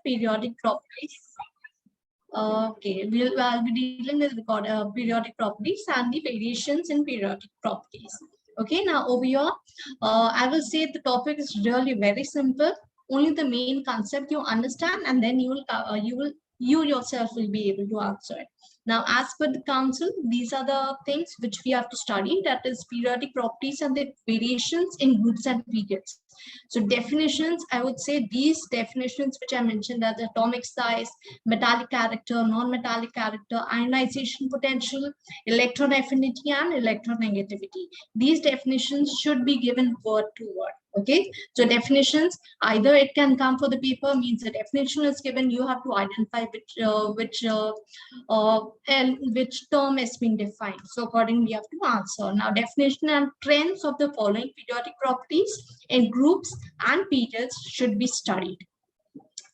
periodic properties. Okay, I'll be dealing with periodic properties and the variations in periodic properties. Okay, now over here, I will say the topic is really very simple. Only the main concept you understand, and then you yourself will be able to answer it. Now, as per the council, these are the things which we have to study. That is periodic properties and the variations in groups and periods. So definitions, I would say these definitions which I mentioned are the atomic size, metallic character, non-metallic character, ionization potential, electron affinity, and electronegativity. These definitions should be given word to word. Okay, so definitions, either it can come for the paper, means the definition is given, you have to identify which term has been defined. So accordingly, you have to answer. Now, definition and trends of the following periodic properties in groups and periods should be studied.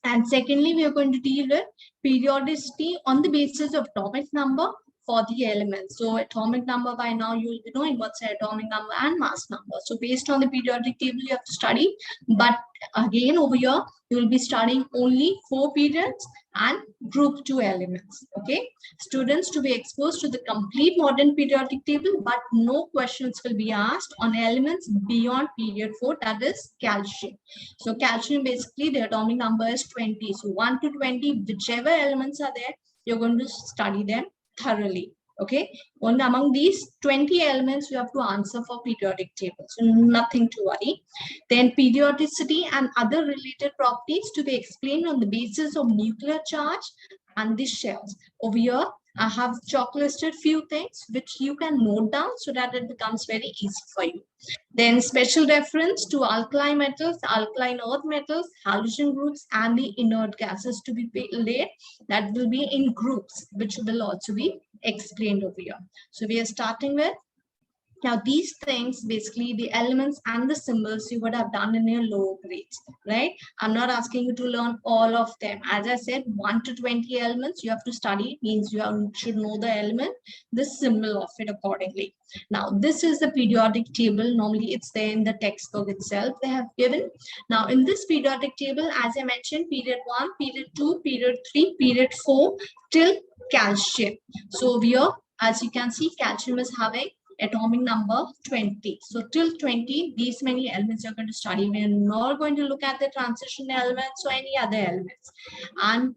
And secondly, we are going to deal with periodicity on the basis of atomic number for the elements. So atomic number, by now you will be knowing what's the atomic number and mass number. So based on the periodic table, you have to study. But again, over here, you will be studying only 4 periods and group 2 elements. Okay, students to be exposed to the complete modern periodic table, but no questions will be asked on elements beyond period 4, that is calcium. So calcium, basically the atomic number is 20. So 1 to 20, whichever elements are there, you're going to study them thoroughly. Okay, and among these 20 elements you have to answer for periodic table, so nothing to worry. Then periodicity and other related properties to be explained on the basis of nuclear charge and the shells. Over here I have chalk-listed few things which you can note down so that it becomes very easy for you. Then special reference to alkali metals, alkaline earth metals, halogen groups, and the inert gases to be laid. That will be in groups, which will also be explained over here. So we are starting with, now these things, basically the elements and the symbols you would have done in your lower grades, right? I'm not asking you to learn all of them. As I said, 1 to 20 elements you have to study, means you should know the element, the symbol of it accordingly. Now, this is the periodic table. Normally it's there in the textbook itself they have given. Now, in this periodic table, as I mentioned, period 1, period 2, period 3, period 4 till calcium. So here, as you can see, calcium is having atomic number 20. So till 20, these many elements you're going to study. We are not going to look at the transition elements or any other elements. And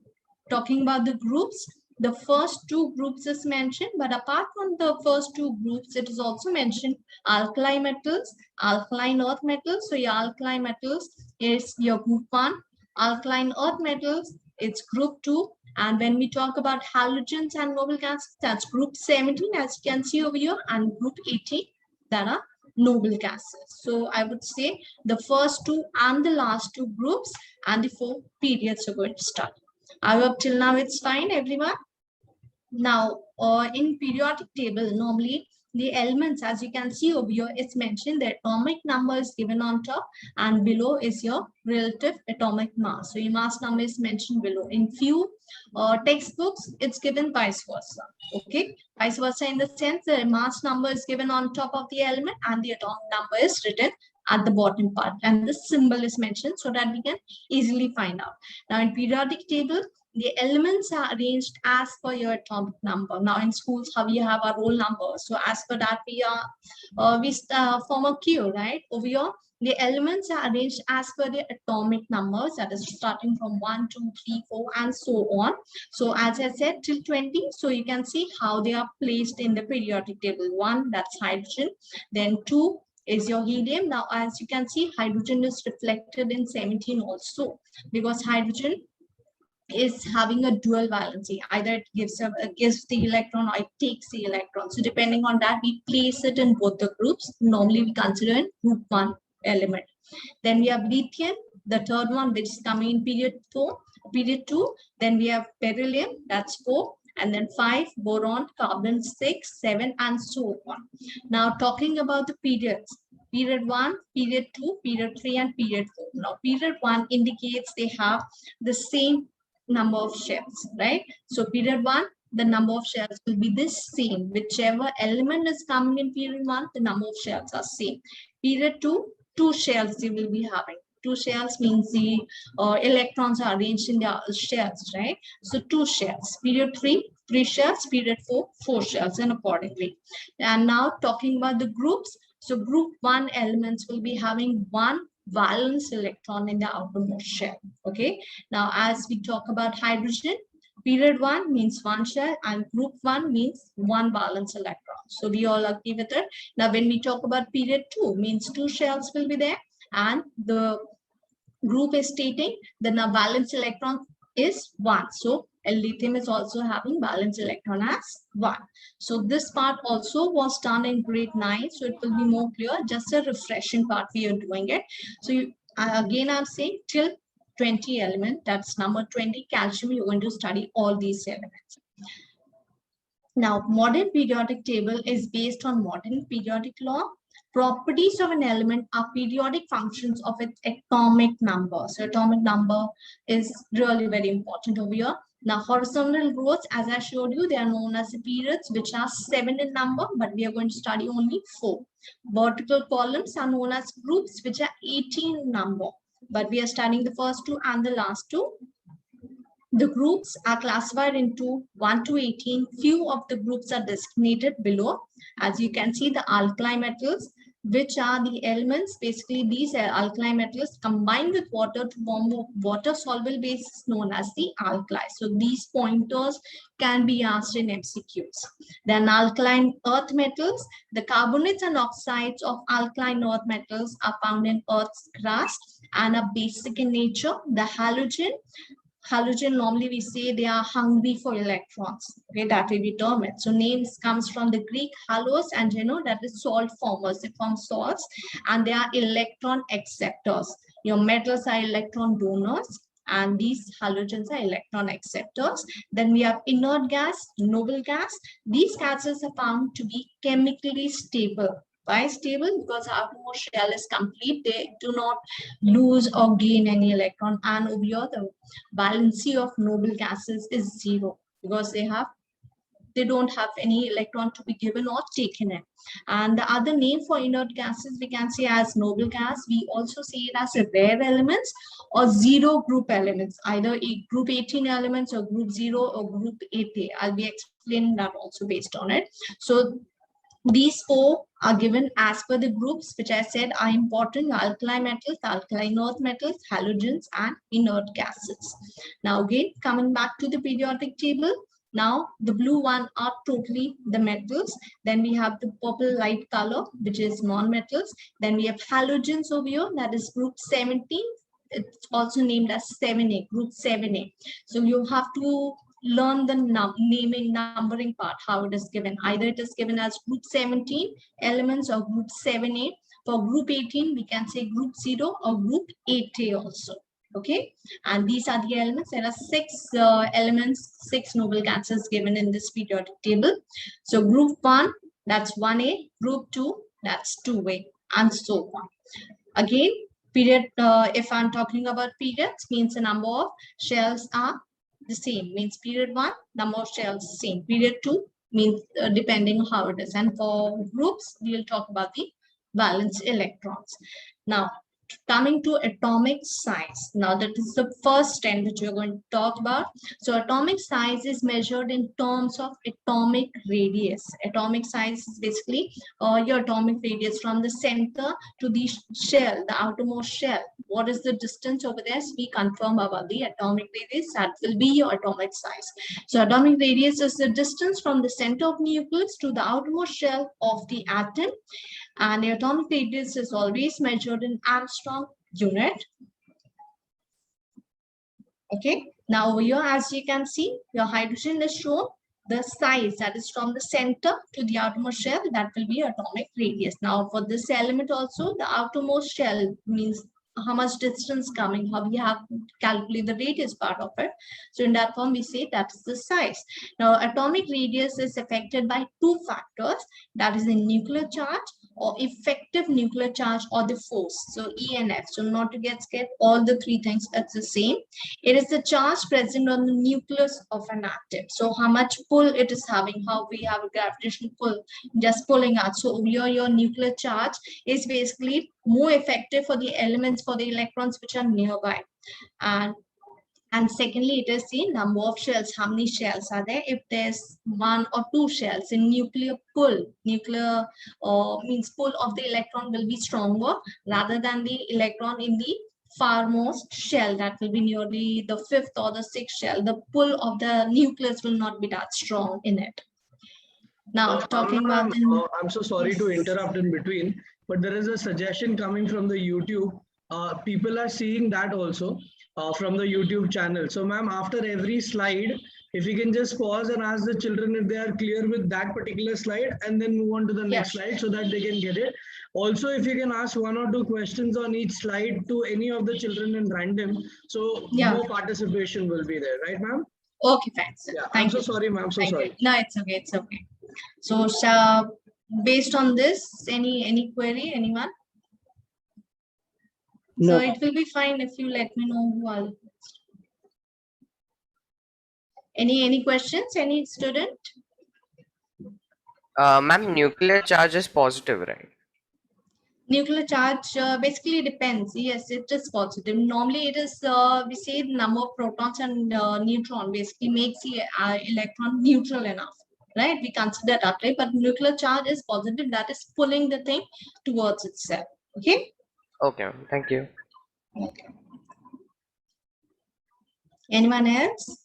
talking about the groups, the first 2 groups is mentioned, but apart from the first 2 groups, it is also mentioned alkali metals, alkaline earth metals. So your alkali metals is your group 1, alkaline earth metals, it's group 2. And when we talk about halogens and noble gases, that's group 17, as you can see over here, and group 18, that are noble gases. So I would say the first 2 and the last 2 groups and the 4 periods are going to start. I hope till now it's fine, everyone. Now, in periodic table, normally the elements, as you can see over here, it's mentioned the atomic number is given on top, and below is your relative atomic mass. So your mass number is mentioned below. In few textbooks, it's given vice versa. Okay, vice versa in the sense the mass number is given on top of the element and the atomic number is written at the bottom part, and the symbol is mentioned so that we can easily find out. Now, in periodic table, the elements are arranged as per your atomic number. Now in schools, how we have our roll number. So as per that, we form a queue, right? Over here, the elements are arranged as per the atomic numbers, that is starting from 1, 2, 3, 4, and so on. So as I said, till 20. So you can see how they are placed in the periodic table. 1, that's hydrogen. Then 2 is your helium. Now, as you can see, hydrogen is reflected in 17 also, because hydrogen is having a dual valency. Either it gives the electron or it takes the electron. So depending on that, we place it in both the groups. Normally we consider in group 1 element. Then we have lithium, the third one, which is coming in period 2. Then we have beryllium, that's 4. And then 5, boron, carbon 6, 7, and so on. Now talking about the periods. Period 1, period 2, period 3, and period 4. Now period 1 indicates they have the same number of shells, right? So period 1, the number of shells will be the same. Whichever element is coming in period 1, the number of shells are same. Period 2, 2 shells you will be having. two shells means the electrons are arranged in their shells, right? So two shells. Period 3, 3 shells. Period 4, 4 shells, and accordingly. And now talking about the groups. So group 1 elements will be having one valence electron in the outermost shell. Okay. Now, as we talk about hydrogen, period 1 means one shell and group 1 means one valence electron. So we all agree with it. Now, when we talk about period 2, means two shells will be there, and the group is stating the valence electron is 1. So lithium is also having valence electron as 1. So this part also was done in grade 9. So it will be more clear. Just a refreshing part we are doing it. So again, I'm saying till 20 element, that's number 20 calcium, you're going to study all these elements. Now, modern periodic table is based on modern periodic law. Properties of an element are periodic functions of its atomic number. So atomic number is really very important over here. Now, horizontal rows, as I showed you, they are known as the periods, which are 7 in number, but we are going to study only 4. Vertical columns are known as groups, which are 18 in number, but we are studying the first two and the last two. The groups are classified into 1 to 18. Few of the groups are designated below. As you can see, the alkali metals, which are the elements, basically these alkali metals combined with water to form a water-soluble base known as the alkali. So these pointers can be asked in MCQs. Then alkaline earth metals, the carbonates and oxides of alkaline earth metals are found in Earth's crust and are basic in nature. The halogen, normally we say they are hungry for electrons. Okay, that will be term it. So names comes from the Greek halos and that is salt formers. They form salts and they are electron acceptors. Your metals are electron donors and these halogens are electron acceptors. Then we have inert gas, noble gas. These gases are found to be chemically stable. Why stable? Because our outermost shell is complete. They do not lose or gain any electron. And over here, the valency of noble gases is 0 because they don't have any electron to be given or taken in. And the other name for inert gases we can say as noble gas. We also say it as rare elements or zero group elements, either group 18 elements or group 0 or group 8A. I'll be explaining that also based on it. So these 4 are given as per the groups which I said are important: alkali metals, alkaline earth metals, halogens, and inert gases. Now again, coming back to the periodic table. Now the blue one are totally the metals. Then we have the purple light color, which is non-metals. Then we have halogens over here, that is group 17. It's also named as 7A, group 7A. So you have to learn the naming, numbering part, how it is given. Either it is given as group 17 elements or group 7A. For group 18, we can say group 0 or group 8A also. Okay, and these are the elements. There are 6 elements, 6 noble gases given in this periodic table. So group 1, that's 1A, group 2, that's 2A, and so on. Again, period, if I'm talking about periods, means the number of shells are the same, means period 1, number of shells same. Period 2 means depending on how it is. And for groups, we will talk about the valence electrons. Now, coming to atomic size. Now that is the first trend which we're going to talk about. So atomic size is measured in terms of atomic radius. Atomic size is basically your atomic radius from the center to the shell, the outermost shell. What is the distance over there? So we confirm about the atomic radius. That will be your atomic size. So atomic radius is the distance from the center of nucleus to the outermost shell of the atom. And the atomic radius is always measured in Armstrong unit. Okay, now over here, as you can see, your hydrogen is shown. The size, that is from the center to the outermost shell, that will be atomic radius. Now for this element also, the outermost shell means how much distance coming, how we have to calculate the radius part of it. So in that form, we say that's the size. Now atomic radius is affected by 2 factors, that is the nuclear charge or effective nuclear charge or the force. So E and F. So not to get scared, all the three things are the same. It is the charge present on the nucleus of an atom. So how much pull it is having, how we have a gravitational pull, just pulling out. So your nuclear charge is basically more effective for the elements, for the electrons which are nearby. And secondly, it is the number of shells. How many shells are there? If there's one or two shells in nuclear pull, nuclear means pull of the electron will be stronger rather than the electron in the farmost shell that will be nearly the fifth or the sixth shell. The pull of the nucleus will not be that strong in it. Now, talking about I'm so sorry to interrupt in between, but there is a suggestion coming from the YouTube. People are seeing that also from the YouTube channel. So, ma'am, after every slide, if you can just pause and ask the children if they are clear with that particular slide, and then move on to the next slide so that they can get it. Also, if you can ask one or two questions on each slide to any of the children in random, so more participation will be there, right, ma'am? Okay, thanks. Yeah, I'm so sorry, ma'am. So sorry. No, it's okay. It's okay. So, based on this, any query, anyone? No. So it will be fine if you let me know who are. Any questions? Any student? Ma'am, nuclear charge is positive, right? Nuclear charge basically depends. Yes, it is positive. Normally, it is we say the number of protons and neutron basically makes the electron neutral enough, right? We consider that way, but nuclear charge is positive. That is pulling the thing towards itself. Okay. Okay, thank you. Okay. Anyone else?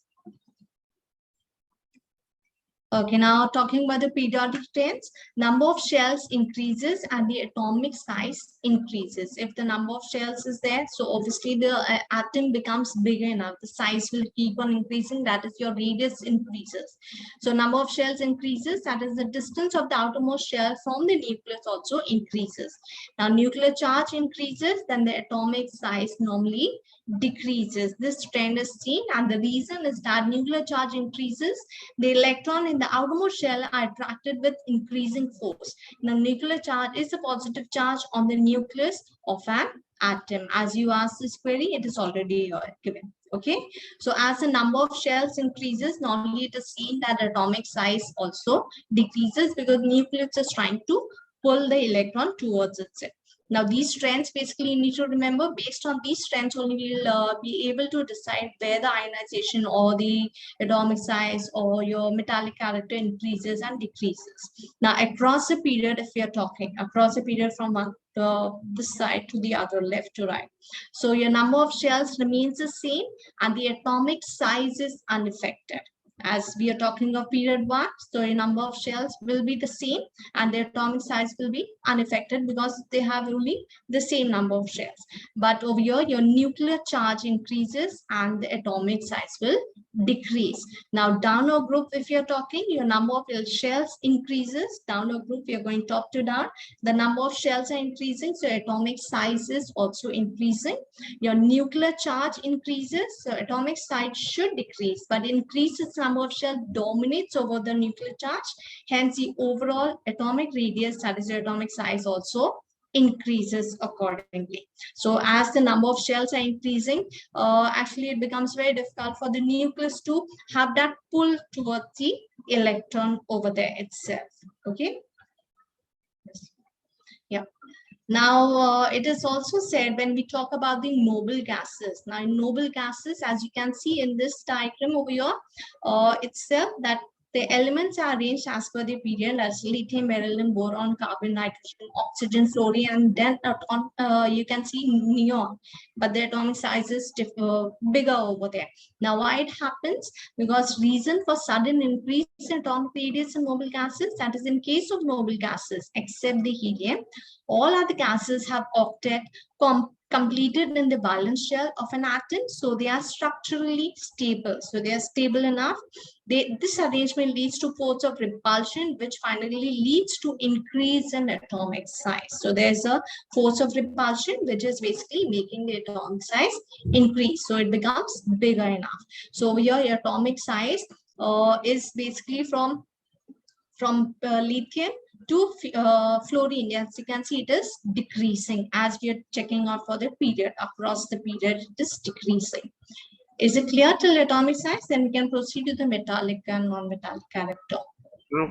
Okay, now talking about the periodic trends, number of shells increases and the atomic size increases. If the number of shells is there, so obviously the atom becomes bigger enough. The size will keep on increasing. That is, your radius increases. So number of shells increases. That is, the distance of the outermost shell from the nucleus also increases. Now nuclear charge increases, then the atomic size normally decreases. This trend is seen, and the reason is that nuclear charge increases, the electron in the outermost shell are attracted with increasing force. Now nuclear charge is a positive charge on the nucleus of an atom. As you asked this query, it is already given. Okay, so as the number of shells increases, normally it is seen that atomic size also decreases because nucleus is trying to pull the electron towards itself. Now, these trends basically you need to remember. Based on these trends, only we'll be able to decide where the ionization or the atomic size or your metallic character increases and decreases. Now, across the period, if we are talking across the period from this side to the other, left to right, so your number of shells remains the same and the atomic size is unaffected. As we are talking of period 1, so a number of shells will be the same and their atomic size will be unaffected because they have only the same number of shells. But over here, your nuclear charge increases and the atomic size will decrease. Now, downward group, if you're talking, your number of shells increases. Downward group, we are going top to down. The number of shells are increasing, so atomic size is also increasing. Your nuclear charge increases, so atomic size should decrease, but increases number of shells dominates over the nuclear charge. Hence, the overall atomic radius, that is the atomic size, also increases accordingly. So as the number of shells are increasing, actually it becomes very difficult for the nucleus to have that pull towards the electron over there itself. Okay. Yeah. Now, it is also said when we talk about the noble gases. Now, in noble gases, as you can see in this diagram over here, itself that the elements are arranged as per the period as lithium, beryllium, boron, carbon, nitrogen, oxygen, fluorine, and then you can see neon, but the atomic size is bigger over there. Now, why it happens? Because reason for sudden increase in atomic radius in noble gases, that is in case of noble gases, except the helium, all other gases have octet completed in the valence shell of an atom, so they are structurally stable. So they are stable enough. This arrangement leads to force of repulsion, which finally leads to increase in atomic size. So there's a force of repulsion, which is basically making the atomic size increase. So it becomes bigger enough. So over here, your atomic size is basically from lithium to fluorine, as you can see, it is decreasing as we are checking out for the period. Across the period, it is decreasing. Is it clear till atomic size? Then we can proceed to the metallic and non-metallic character.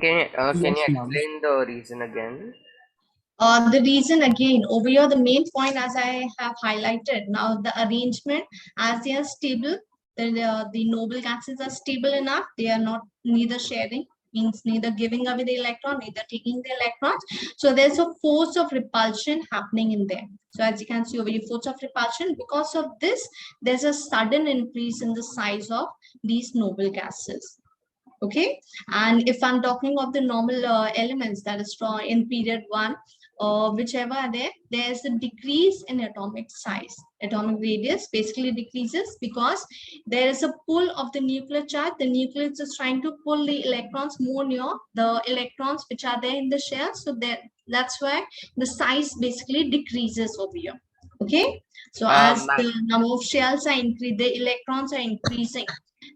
Can you Yes, ma'am. explain the reason again? The reason again over here, the main point as I have highlighted, now the arrangement as they are stable, the noble gases are stable enough, they are not neither sharing, means neither giving away the electron, neither taking the electrons. So there's a force of repulsion happening in there. So as you can see over here, force of repulsion, because of this, there's a sudden increase in the size of these noble gases. Okay, and if I'm talking of the normal elements, that is strong in period 1, whichever are there, there's a decrease in atomic size. Atomic radius basically decreases because there is a pull of the nuclear charge. The nucleus is trying to pull the electrons more near the electrons which are there in the shell. So that's why the size basically decreases over here. Okay, so as Ma'am, the number of shells are increasing, the electrons are increasing.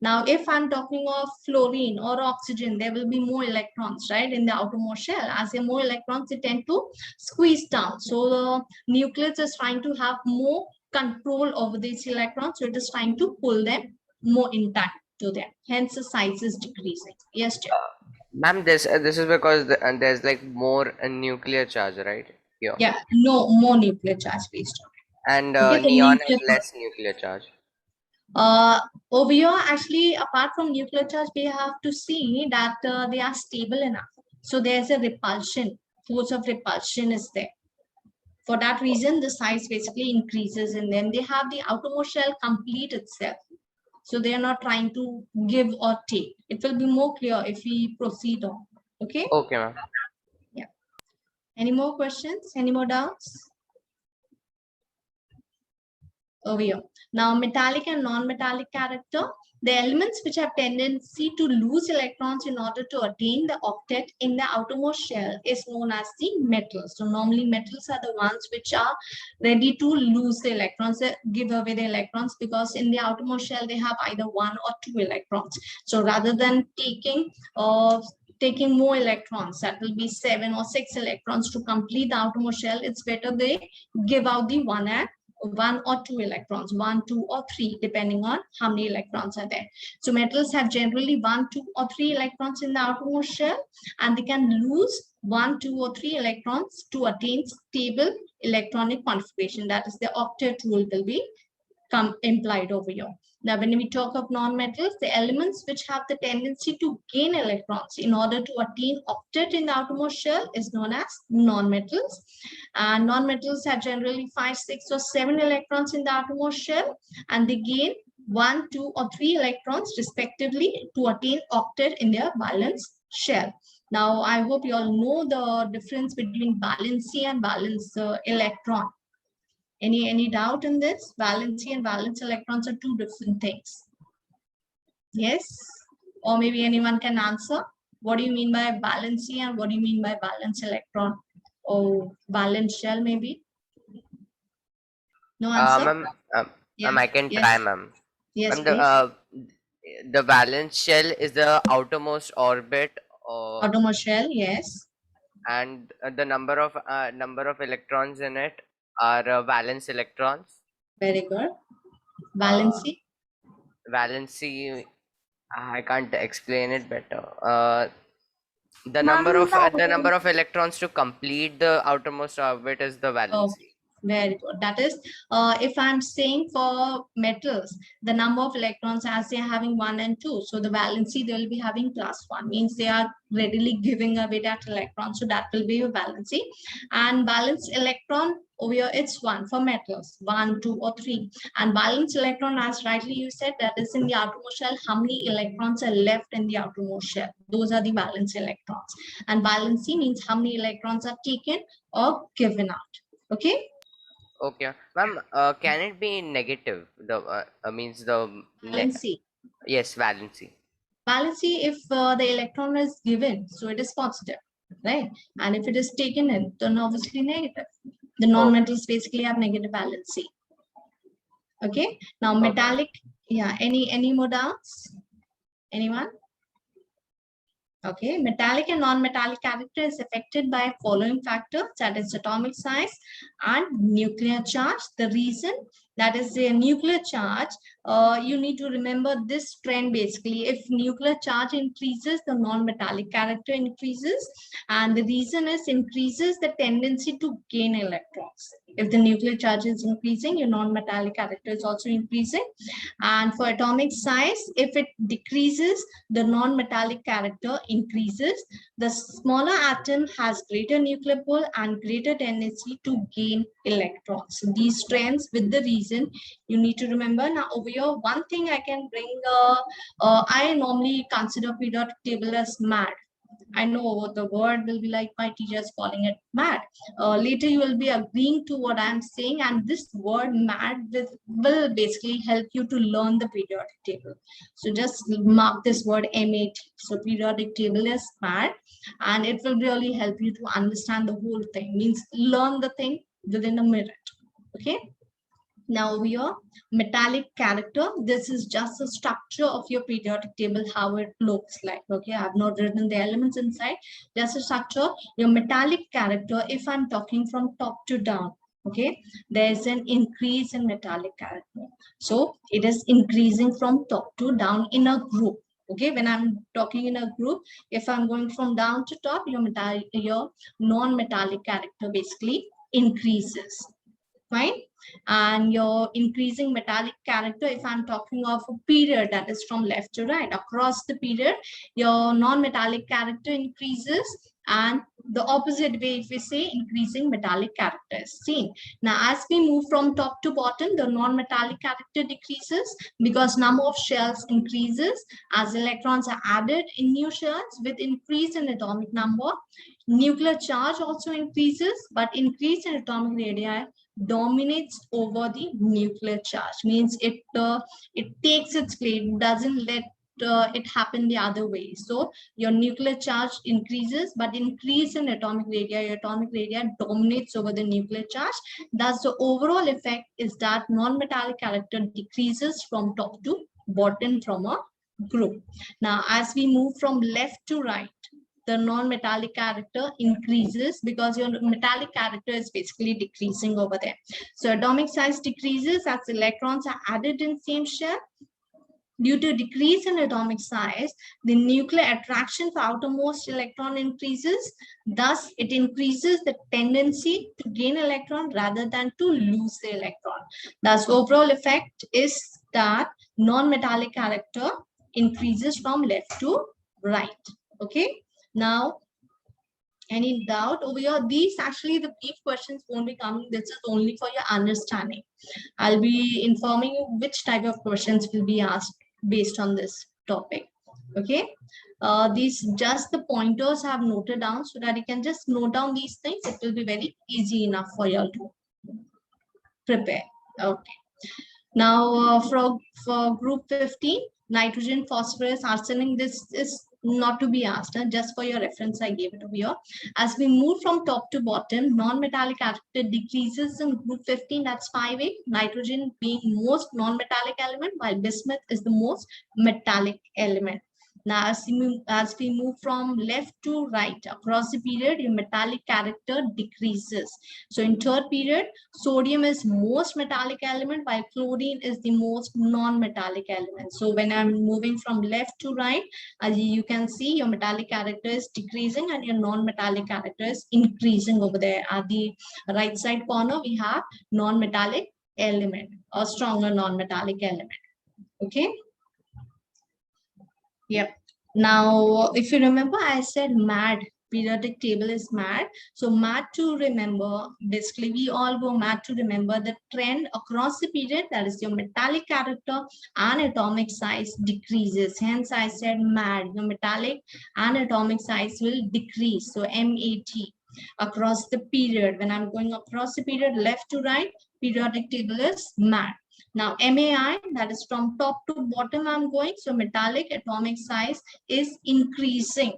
Now, if I'm talking of fluorine or oxygen, there will be more electrons, right, in the outermost shell. As there are more electrons, they tend to squeeze down. So the nucleus is trying to have more control over these electrons. So it is trying to pull them more intact to them. Hence, the size is decreasing. Yes, Jeff. ma'am, this is because there's like more nuclear charge, right? Here. Yeah, no more nuclear charge based on And it. Okay, the neon nuclear has less nuclear charge. over here, actually, apart from nuclear charge, we have to see that they are stable enough. So there's a repulsion, force of repulsion is there. For that reason, the size basically increases and then they have the outermost shell complete itself. So they are not trying to give or take. It will be more clear if we proceed on. Okay. Okay, ma'am. Yeah. Any more questions? Any more doubts? Over here. Now, metallic and non-metallic character, the elements which have tendency to lose electrons in order to attain the octet in the outermost shell is known as the metals. So normally metals are the ones which are ready to lose the electrons, give away the electrons, because in the outermost shell they have either 1 or 2 electrons. So rather than taking more electrons, that will be 7 or 6 electrons to complete the outermost shell, it's better they give out the 1 or 2 electrons, 1, 2, or 3, depending on how many electrons are there. So metals have generally 1, 2, or 3 electrons in the outermost shell, and they can lose 1, 2, or 3 electrons to attain stable electronic configuration. That is, the octet rule will be implied over here. Now, when we talk of non-metals, the elements which have the tendency to gain electrons in order to attain octet in the outermost shell is known as non-metals. And non-metals have generally 5, 6, or 7 electrons in the outermost shell, and they gain 1, 2, or 3 electrons respectively to attain octet in their valence shell. Now, I hope you all know the difference between valency and valence electron. Any doubt in this? Valency and valence electrons are two different things. Yes? Or maybe anyone can answer. What do you mean by valency and what do you mean by valence electron? Or valence shell maybe? No answer? Ma'am, I can Yes. try, ma'am. Yes, Ma'am, please. the valence shell is the outermost orbit, Outermost shell, yes. and the number of electrons in it are valence electrons. Very good. Uh, Valency? Valency, I can't explain it better. The Ma'am, number of electrons to complete the outermost orbit is the oh, valency. very good. That is, if I'm saying for metals, the number of electrons as they're having 1 and 2, so the valency they will be having +1, means they are readily giving away that electron. So that will be a valency. And valence electron over here, it's 1 for metals, 1, 2, or 3. And valence electron, as rightly you said, that is in the outermost shell, how many electrons are left in the outermost shell. Those are the valence electrons. And valency means how many electrons are taken or given out. Okay. Okay, ma'am. Can it be negative? The means the Valency. yes, valency. Valency, if the electron is given, so it is positive, right? And if it is taken in, then obviously negative. The non-metals basically have negative valency. Okay. Now metallic. Yeah. Any more doubts? Anyone? Okay, metallic and non-metallic character is affected by following factors, that is atomic size and nuclear charge. The reason, that is the nuclear charge, you need to remember this trend basically. If nuclear charge increases, the non-metallic character increases, and the reason is increases the tendency to gain electrons. If the nuclear charge is increasing, your non-metallic character is also increasing. And for atomic size, if it decreases, the non-metallic character increases. The smaller atom has greater nuclear pull and greater tendency to gain electrons. So these trends with the reason you need to remember. Now over here, one thing I can bring, I normally consider periodic table as mad. I know the word will be like my teachers calling it mad. Later you will be agreeing to what I'm saying, and this word mad will basically help you to learn the periodic table. So just mark this word MAT. So periodic table is mad, and it will really help you to understand the whole thing. Means learn the thing within a minute. Okay. Now here, metallic character. This is just the structure of your periodic table, how it looks like. Okay, I have not written the elements inside. Just a structure. Your metallic character, if I'm talking from top to down, okay, there's an increase in metallic character. So it is increasing from top to down in a group. Okay, when I'm talking in a group, if I'm going from down to top, your non-metallic character basically increases. Fine. And your increasing metallic character, if I'm talking of a period, that is from left to right, across the period, your non-metallic character increases, and the opposite way, if we say, increasing metallic character is seen. Now, as we move from top to bottom, the non-metallic character decreases because number of shells increases as electrons are added in new shells. With increase in atomic number, nuclear charge also increases, but increase in atomic radii dominates over the nuclear charge. Means it takes its place, doesn't let it happen the other way. So your nuclear charge increases, but increase in atomic radii, your atomic radii dominates over the nuclear charge. Thus the overall effect is that non-metallic character decreases from top to bottom from a group. Now as we move from left to right, the non-metallic character increases because your metallic character is basically decreasing over there. So atomic size decreases as electrons are added in same shell. Due to decrease in atomic size, the nuclear attraction for outermost electron increases. Thus, it increases the tendency to gain electron rather than to lose the electron. Thus, overall effect is that non-metallic character increases from left to right. Okay. Now, any doubt over here? These actually the brief questions won't be coming. This is only for your understanding. I'll be informing you which type of questions will be asked based on this topic. Okay. These just the pointers I have noted down so that you can just note down these things. It will be very easy enough for you all to prepare. Okay. Now, for group 15, nitrogen, phosphorus, arsenic, this is not to be asked, just for your reference I gave it over here. As we move from top to bottom, non-metallic character decreases in group 15, that's 5A, nitrogen being most non-metallic element, while bismuth is the most metallic element. Now, as we move from left to right across the period, your metallic character decreases. So in third period, sodium is most metallic element, while chlorine is the most non-metallic element. So when I'm moving from left to right, as you can see, your metallic character is decreasing and your non-metallic character is increasing over there. At the right side corner, we have non-metallic element, or stronger non-metallic element. Okay. Yep. Now, if you remember, I said MAD, periodic table is MAD. So MAD to remember, basically we all go MAD to remember the trend across the period, that is your metallic character and atomic size decreases. Hence I said MAD, your metallic and atomic size will decrease. So MAT across the period. When I'm going across the period left to right, periodic table is MAD. Now, MAI, that is from top to bottom I'm going. So metallic atomic size is increasing.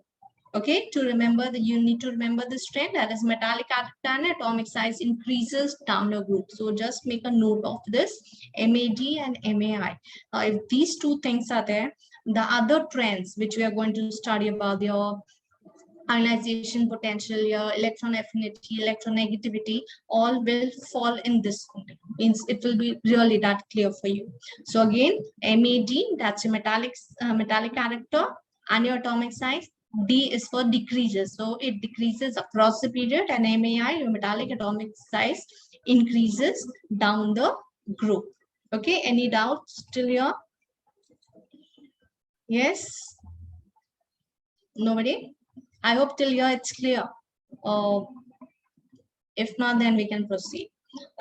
Okay, to remember you need to remember this trend, that is metallic and atomic size increases down a group. So just make a note of this, MAD and MAI. If these two things are there, the other trends which we are going to study about your ionization potential, your electron affinity, electronegativity, all will fall in this. Means it will be really that clear for you. So again, MAD, that's a metallic character, and your atomic size. D is for decreases, so it decreases across the period, and MAI, your metallic atomic size, increases down the group. Okay, any doubts till here? Yes? Nobody? I hope till here it's clear. If not, then we can proceed.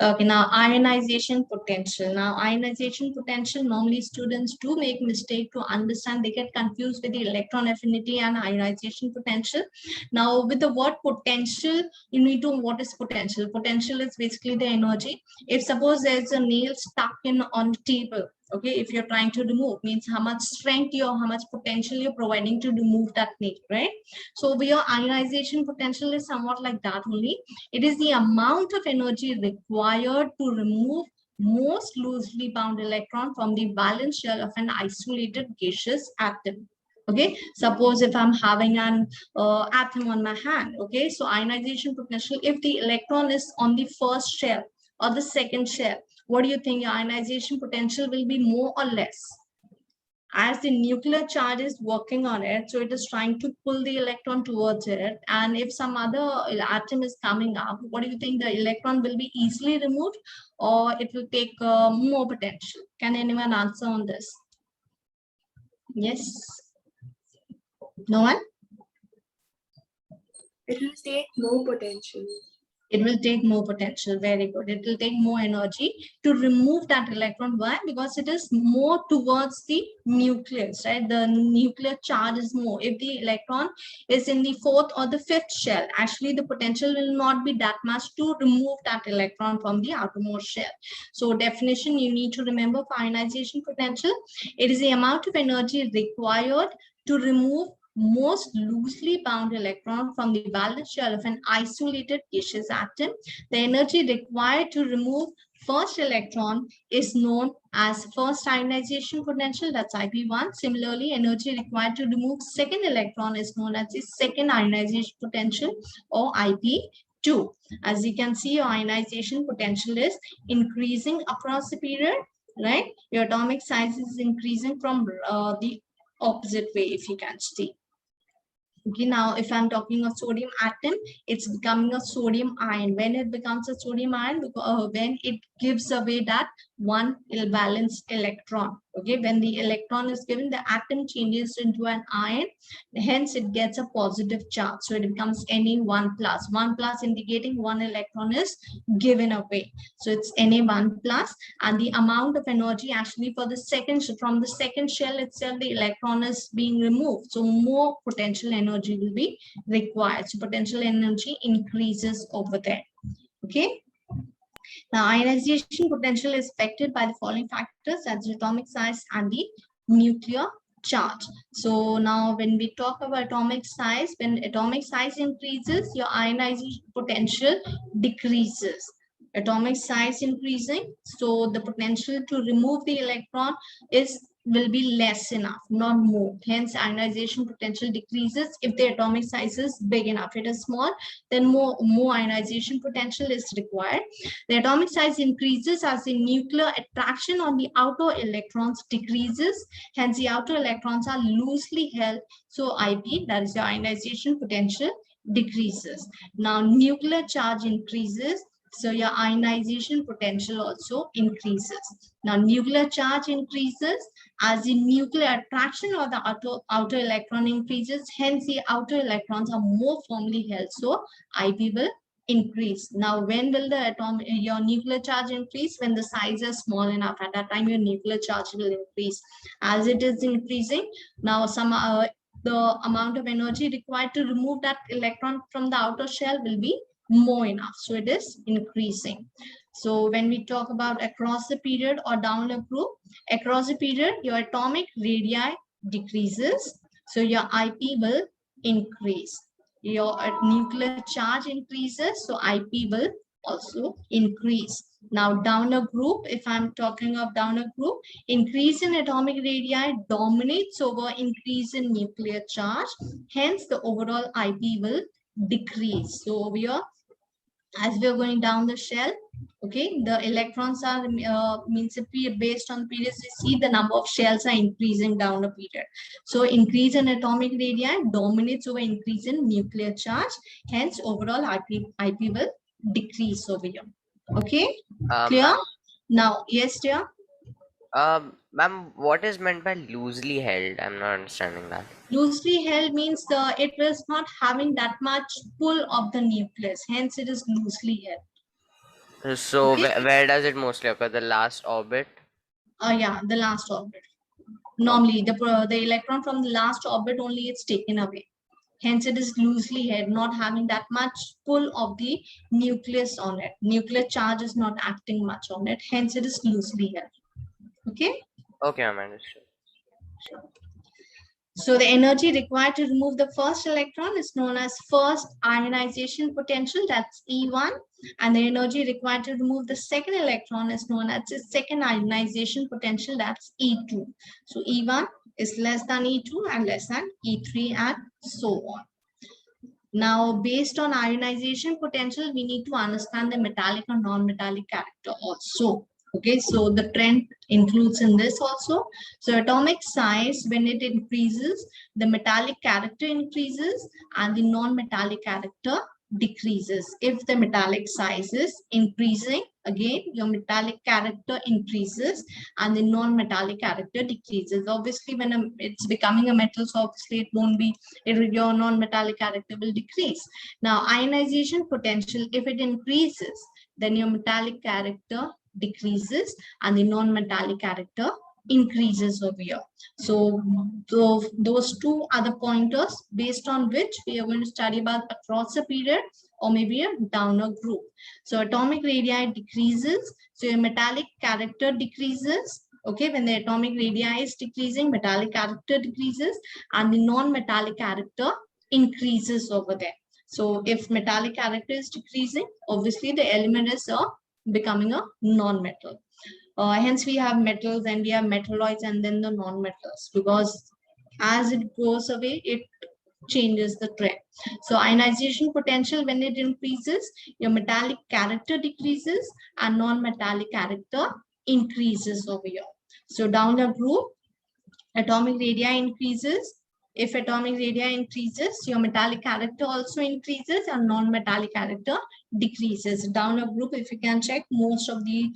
Okay, now ionization potential. Now ionization potential, normally students do make mistake to understand. They get confused with the electron affinity and ionization potential. Now with the word potential, you need to know what is potential. Potential is basically the energy. If suppose there's a nail stuck in on the table, okay, if you're trying to remove, means how much strength you or how much potential you're providing to remove that nail, right? So your ionization potential is somewhat like that only. It is the amount of energy required to remove most loosely bound electron from the valence shell of an isolated gaseous atom. Okay, suppose if I'm having an atom on my hand, okay, so ionization potential, if the electron is on the first shell or the second shell, what do you think your ionization potential will be, more or less? As the nuclear charge is working on it, so it is trying to pull the electron towards it. And if some other atom is coming up, what do you think, the electron will be easily removed, or it will take more potential? Can anyone answer on this? Yes? No one? It will take more potential. It will take more potential. Very good. It will take more energy to remove that electron. Why? Because it is more towards the nucleus, right? The nuclear charge is more. If the electron is in the fourth or the fifth shell, actually the potential will not be that much to remove that electron from the outermost shell. So definition you need to remember for ionization potential, it is the amount of energy required to remove most loosely bound electron from the valence shell of an isolated gaseous atom. The energy required to remove first electron is known as first ionization potential, that's IP1. Similarly, energy required to remove second electron is known as the second ionization potential, or IP2. As you can see, your ionization potential is increasing across the period, right? Your atomic size is increasing from the opposite way, if you can see. Okay, now if I'm talking of sodium atom, it's becoming a sodium ion. When it becomes a sodium ion, when it gives away that one valence electron. Okay, when the electron is given, the atom changes into an ion, hence it gets a positive charge. So it becomes Na1+. 1+ indicating one electron is given away. So it's Na1+, and the amount of energy actually for the second, from the second shell itself, the electron is being removed. So more potential energy will be required. So potential energy increases over there. Okay. Now, ionization potential is affected by the following factors, as atomic size and the nuclear charge. So now when we talk about atomic size, when atomic size increases, your ionization potential decreases. Atomic size increasing, so the potential to remove the electron will be less enough, not more. Hence, ionization potential decreases if the atomic size is big enough. If it is small, then more ionization potential is required. The atomic size increases as the nuclear attraction on the outer electrons decreases. Hence, the outer electrons are loosely held. So, IP, that is the ionization potential, decreases. Now, nuclear charge increases. So your ionization potential also increases. Now, nuclear charge increases as the nuclear attraction or the outer electron increases. Hence, the outer electrons are more firmly held. So, IP will increase. Now, when will your nuclear charge increase? When the size is small enough. At that time, your nuclear charge will increase. As it is increasing, now the amount of energy required to remove that electron from the outer shell will be more enough. So it is increasing. So when we talk about across the period or down a group, across the period, your atomic radii decreases. So your IP will increase. Your nuclear charge increases, so IP will also increase. Now donor group, if I'm talking of donor group, increase in atomic radii dominates over increase in nuclear charge. Hence, the overall IP will decrease. So over here, as we are going down the shell, okay, the electrons are means based on periods, we see the number of shells are increasing down the period. So increase in atomic radii dominates over increase in nuclear charge. Hence, overall IP will decrease over here. Okay, clear? Ma'am, Now, yes, dear. ma'am, what is meant by loosely held? I'm not understanding that. Loosely held means it was not having that much pull of the nucleus. Hence, it is loosely held. So Okay. where does it mostly occur? The last orbit? Yeah, the last orbit. Okay. Normally, the electron from the last orbit only it's taken away. Hence, it is loosely held, not having that much pull of the nucleus on it. Nuclear charge is not acting much on it. Hence, it is loosely held. Okay. Okay, I'm understood. So the energy required to remove the first electron is known as first ionization potential, that's E1. And the energy required to remove the second electron is known as the second ionization potential, that's E2. So E1 is less than E2 and less than E3 and so on. Now, based on ionization potential, we need to understand the metallic or non-metallic character also. Okay, so the trend includes in this also. So atomic size, when it increases, the metallic character increases and the non-metallic character decreases. If the metallic size is increasing, again, your metallic character increases and the non-metallic character decreases. Obviously, when it's becoming a metal, so obviously it won't be, your non-metallic character will decrease. Now, ionization potential, if it increases, then your metallic character decreases and the non-metallic character increases over here. So those two are the pointers based on which we are going to study about across a period or maybe a donor group. So atomic radii decreases, so your metallic character decreases. Okay, when the atomic radii is decreasing, metallic character decreases and the non-metallic character increases over there. So if metallic character is decreasing, obviously the element is becoming a non-metal. Hence we have metals and we have metalloids and then the non-metals, because as it goes away, it changes the trend. So ionization potential, when it increases, your metallic character decreases and non-metallic character increases over here. So down the group, atomic radii increases. If atomic radii increases, your metallic character also increases and non-metallic character decreases. Down a group, if you can check, most of the,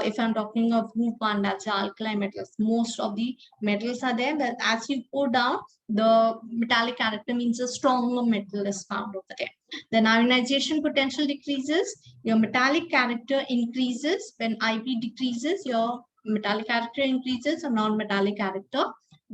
if I'm talking of group 1, that's the alkali metals, most of the metals are there, but as you go down, the metallic character means a stronger metal is found over there. Then ionization potential decreases, your metallic character increases. When IP decreases, your metallic character increases or non-metallic character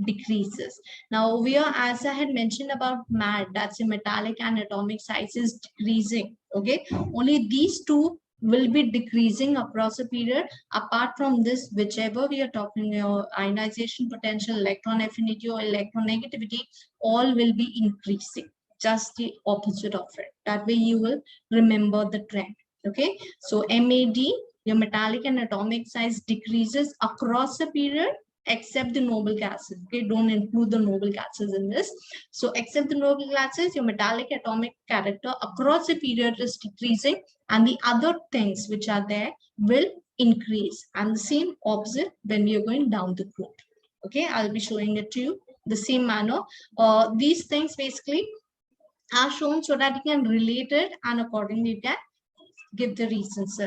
decreases. Now over here, as I had mentioned about MAD, that's a metallic and atomic size is decreasing. Okay, only these two will be decreasing across a period. Apart from this, whichever we are talking about, ionization potential, electron affinity or electronegativity, all will be increasing. Just the opposite of it. That way you will remember the trend. Okay, so MAD, your metallic and atomic size decreases across a period, except the noble gases. Okay, don't include the noble gases in this. So except the noble gases, your metallic atomic character across a period is decreasing and the other things which are there will increase. And the same opposite when we are going down the group. Okay, I'll be showing it to you the same manner. These things basically are shown so that you can relate it and accordingly you can give the reasons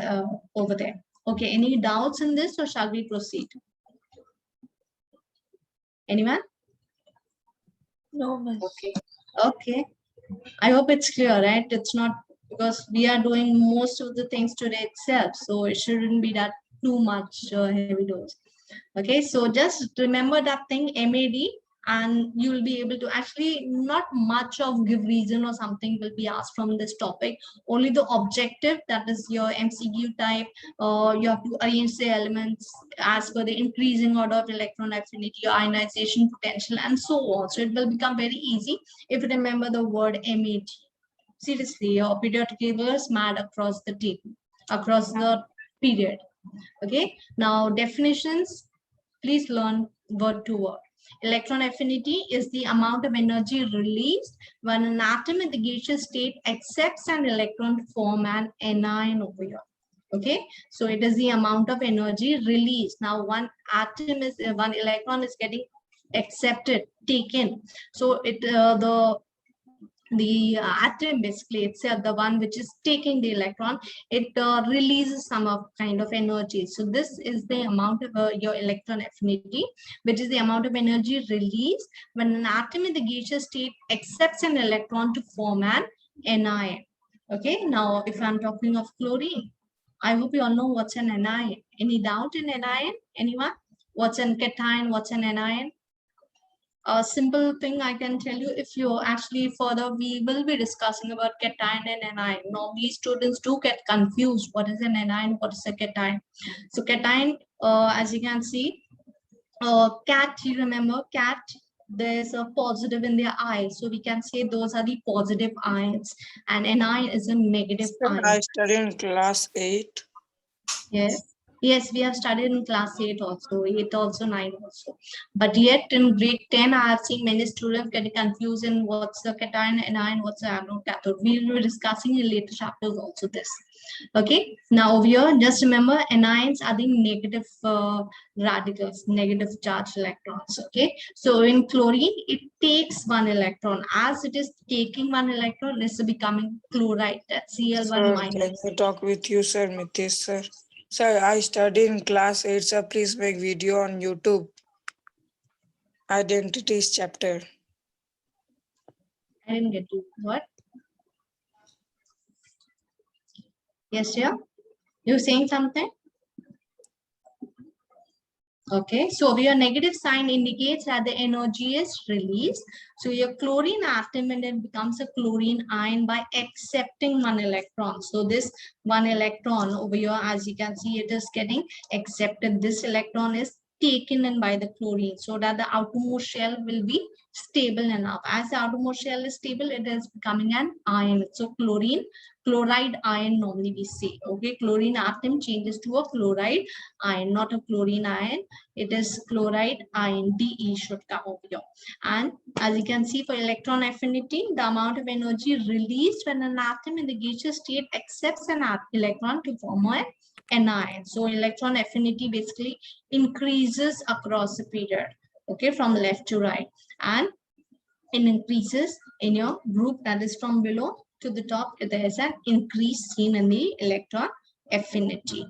over there. Okay, any doubts in this or shall we proceed? Anyone? No, miss. Okay. Okay. I hope it's clear, right? It's not, because we are doing most of the things today itself, so it shouldn't be that too much heavy dose. Okay, so just remember that thing, MAD, and you will be able to actually not much of give reason or something will be asked from this topic. Only the objective, that is your MCQ type. You have to arrange the elements as per the increasing order of electron affinity, ionization potential, and so on. So it will become very easy if you remember the word MAT. Seriously, your periodic table is mad across the table, across the period. Okay, now definitions, please learn word to word. Electron affinity is the amount of energy released when an atom in the gaseous state accepts an electron to form an anion over here. Okay, so it is the amount of energy released. Now one electron is getting accepted, taken. So the atom basically itself, the one which is taking the electron, it releases some of kind of energy. So this is the amount of your electron affinity, which is the amount of energy released when an atom in the gaseous state accepts an electron to form an anion. Okay, now if I'm talking of chlorine, I hope you all know what's an anion. Any doubt in anion? Anyone? What's an cation? What's an anion? A simple thing I can tell you, if you actually further, we will be discussing about cation and anion. Normally students do get confused. What is an anion? What is a cation? So cation, as you can see, cat, you remember cat, there's a positive in their eye. So we can say those are the positive ions, and anion is a negative ion. I studied in class 8. Yes. Yes, we have studied in class 8 also, 8 also, 9 also. But yet in grade 10, I have seen many students getting confused in what's the cation, anion, what's the anode, cathode. We will be discussing in later chapters also this. Okay, now over here, just remember anions are the negative radicals, negative charged electrons. Okay, so in chlorine, it takes one electron. As it is taking one electron, it's becoming chloride, that's Cl1 Sir, minus. can I talk with you, sir, Mitesh, sir? Sir, I studied in class 8, sir. Please make video on YouTube. Identities chapter. I didn't get you. What? Yes, yeah. You're saying something? Okay, so your negative sign indicates that the energy is released. So your chlorine atom, and it becomes a chlorine ion by accepting one electron. So this one electron over here, as you can see, it is getting accepted. This electron is taken in by the chlorine so that the outermost shell will be stable enough. As the outermost shell is stable, it is becoming an ion. So chloride ion normally we say. Okay, chlorine atom changes to a chloride ion, not a chlorine ion. It is chloride ion, De should come over here. And as you can see, for electron affinity, the amount of energy released when an atom in the gaseous state accepts an electron to form an anion. So electron affinity basically increases across the period, okay, from left to right, and it increases in your group, that is from below to the top. There is an increase seen in the electron affinity.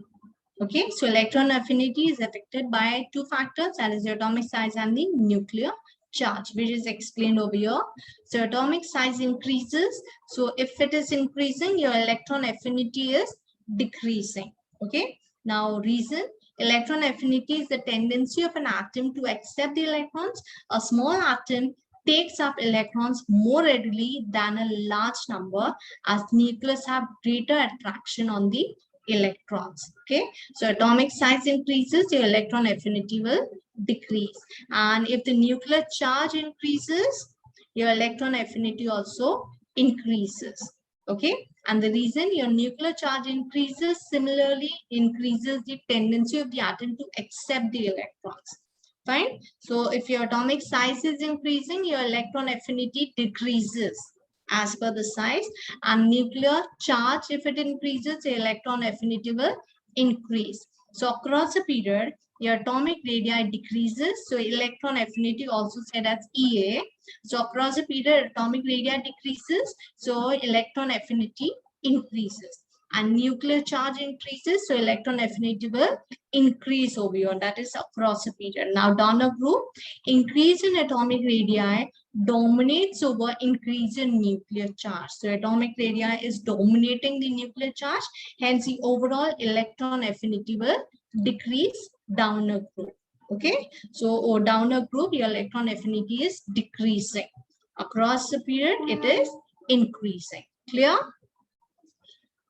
Okay, so electron affinity is affected by two factors, that is the atomic size and the nuclear charge, which is explained over here. So atomic size increases. So if it is increasing, your electron affinity is decreasing. Okay, now reason, electron affinity is the tendency of an atom to accept the electrons. A small atom takes up electrons more readily than a large number, as nucleus have greater attraction on the electrons. Okay, so atomic size increases, your electron affinity will decrease. And if the nuclear charge increases, your electron affinity also increases. Okay, and the reason your nuclear charge increases, similarly increases the tendency of the atom to accept the electrons. Fine. So if your atomic size is increasing, your electron affinity decreases as per the size, and nuclear charge, if it increases, the electron affinity will increase. So across a period, your atomic radii decreases, so electron affinity also said as EA. So across a period, atomic radii decreases, so electron affinity increases, and nuclear charge increases, so electron affinity will increase over here, that is across a period. Now donor group, increase in atomic radii dominates over increase in nuclear charge. So atomic radii is dominating the nuclear charge, hence the overall electron affinity will decrease. Donor group. Okay, so down a group, your electron affinity is decreasing. Across the period, it is increasing. Clear?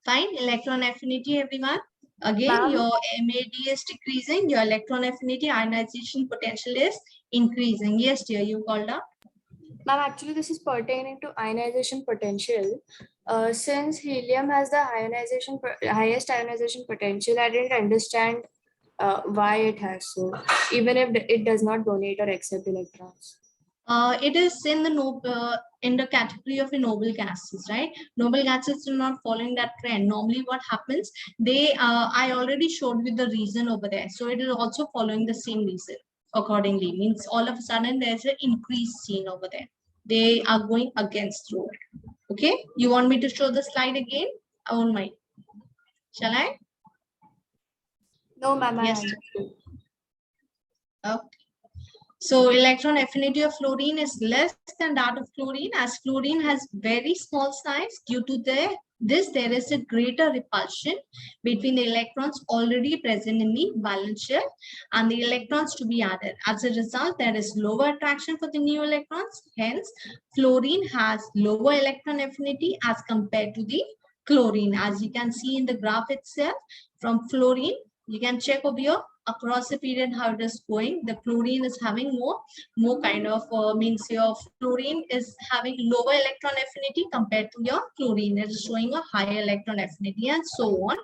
Fine. Electron affinity, everyone. Again, your MAD is decreasing. Your electron affinity, ionization potential is increasing. Yes, dear, you called up. Ma'am, actually, this is pertaining to ionization potential. Since helium has the highest ionization potential, I didn't understand why it has so, even if it does not donate or accept electrons. It is in the category of the noble gases, right? Noble gases are not following that trend. Normally, what happens? I already showed you the reason over there, so it is also following the same reason accordingly. Means all of a sudden there's an increase seen over there. They are going against through it. Okay, you want me to show the slide again? I won't mind. Shall I? No, ma'am. Yes. Okay. So electron affinity of fluorine is less than that of chlorine, as fluorine has very small size. Due to there is a greater repulsion between the electrons already present in the valence shell and the electrons to be added. As a result, there is lower attraction for the new electrons. Hence, fluorine has lower electron affinity as compared to the chlorine. As you can see in the graph itself, from fluorine, you can check over here across the period how it is going. The fluorine is having more kind of means your fluorine is having lower electron affinity compared to your chlorine. It is showing a higher electron affinity and so on.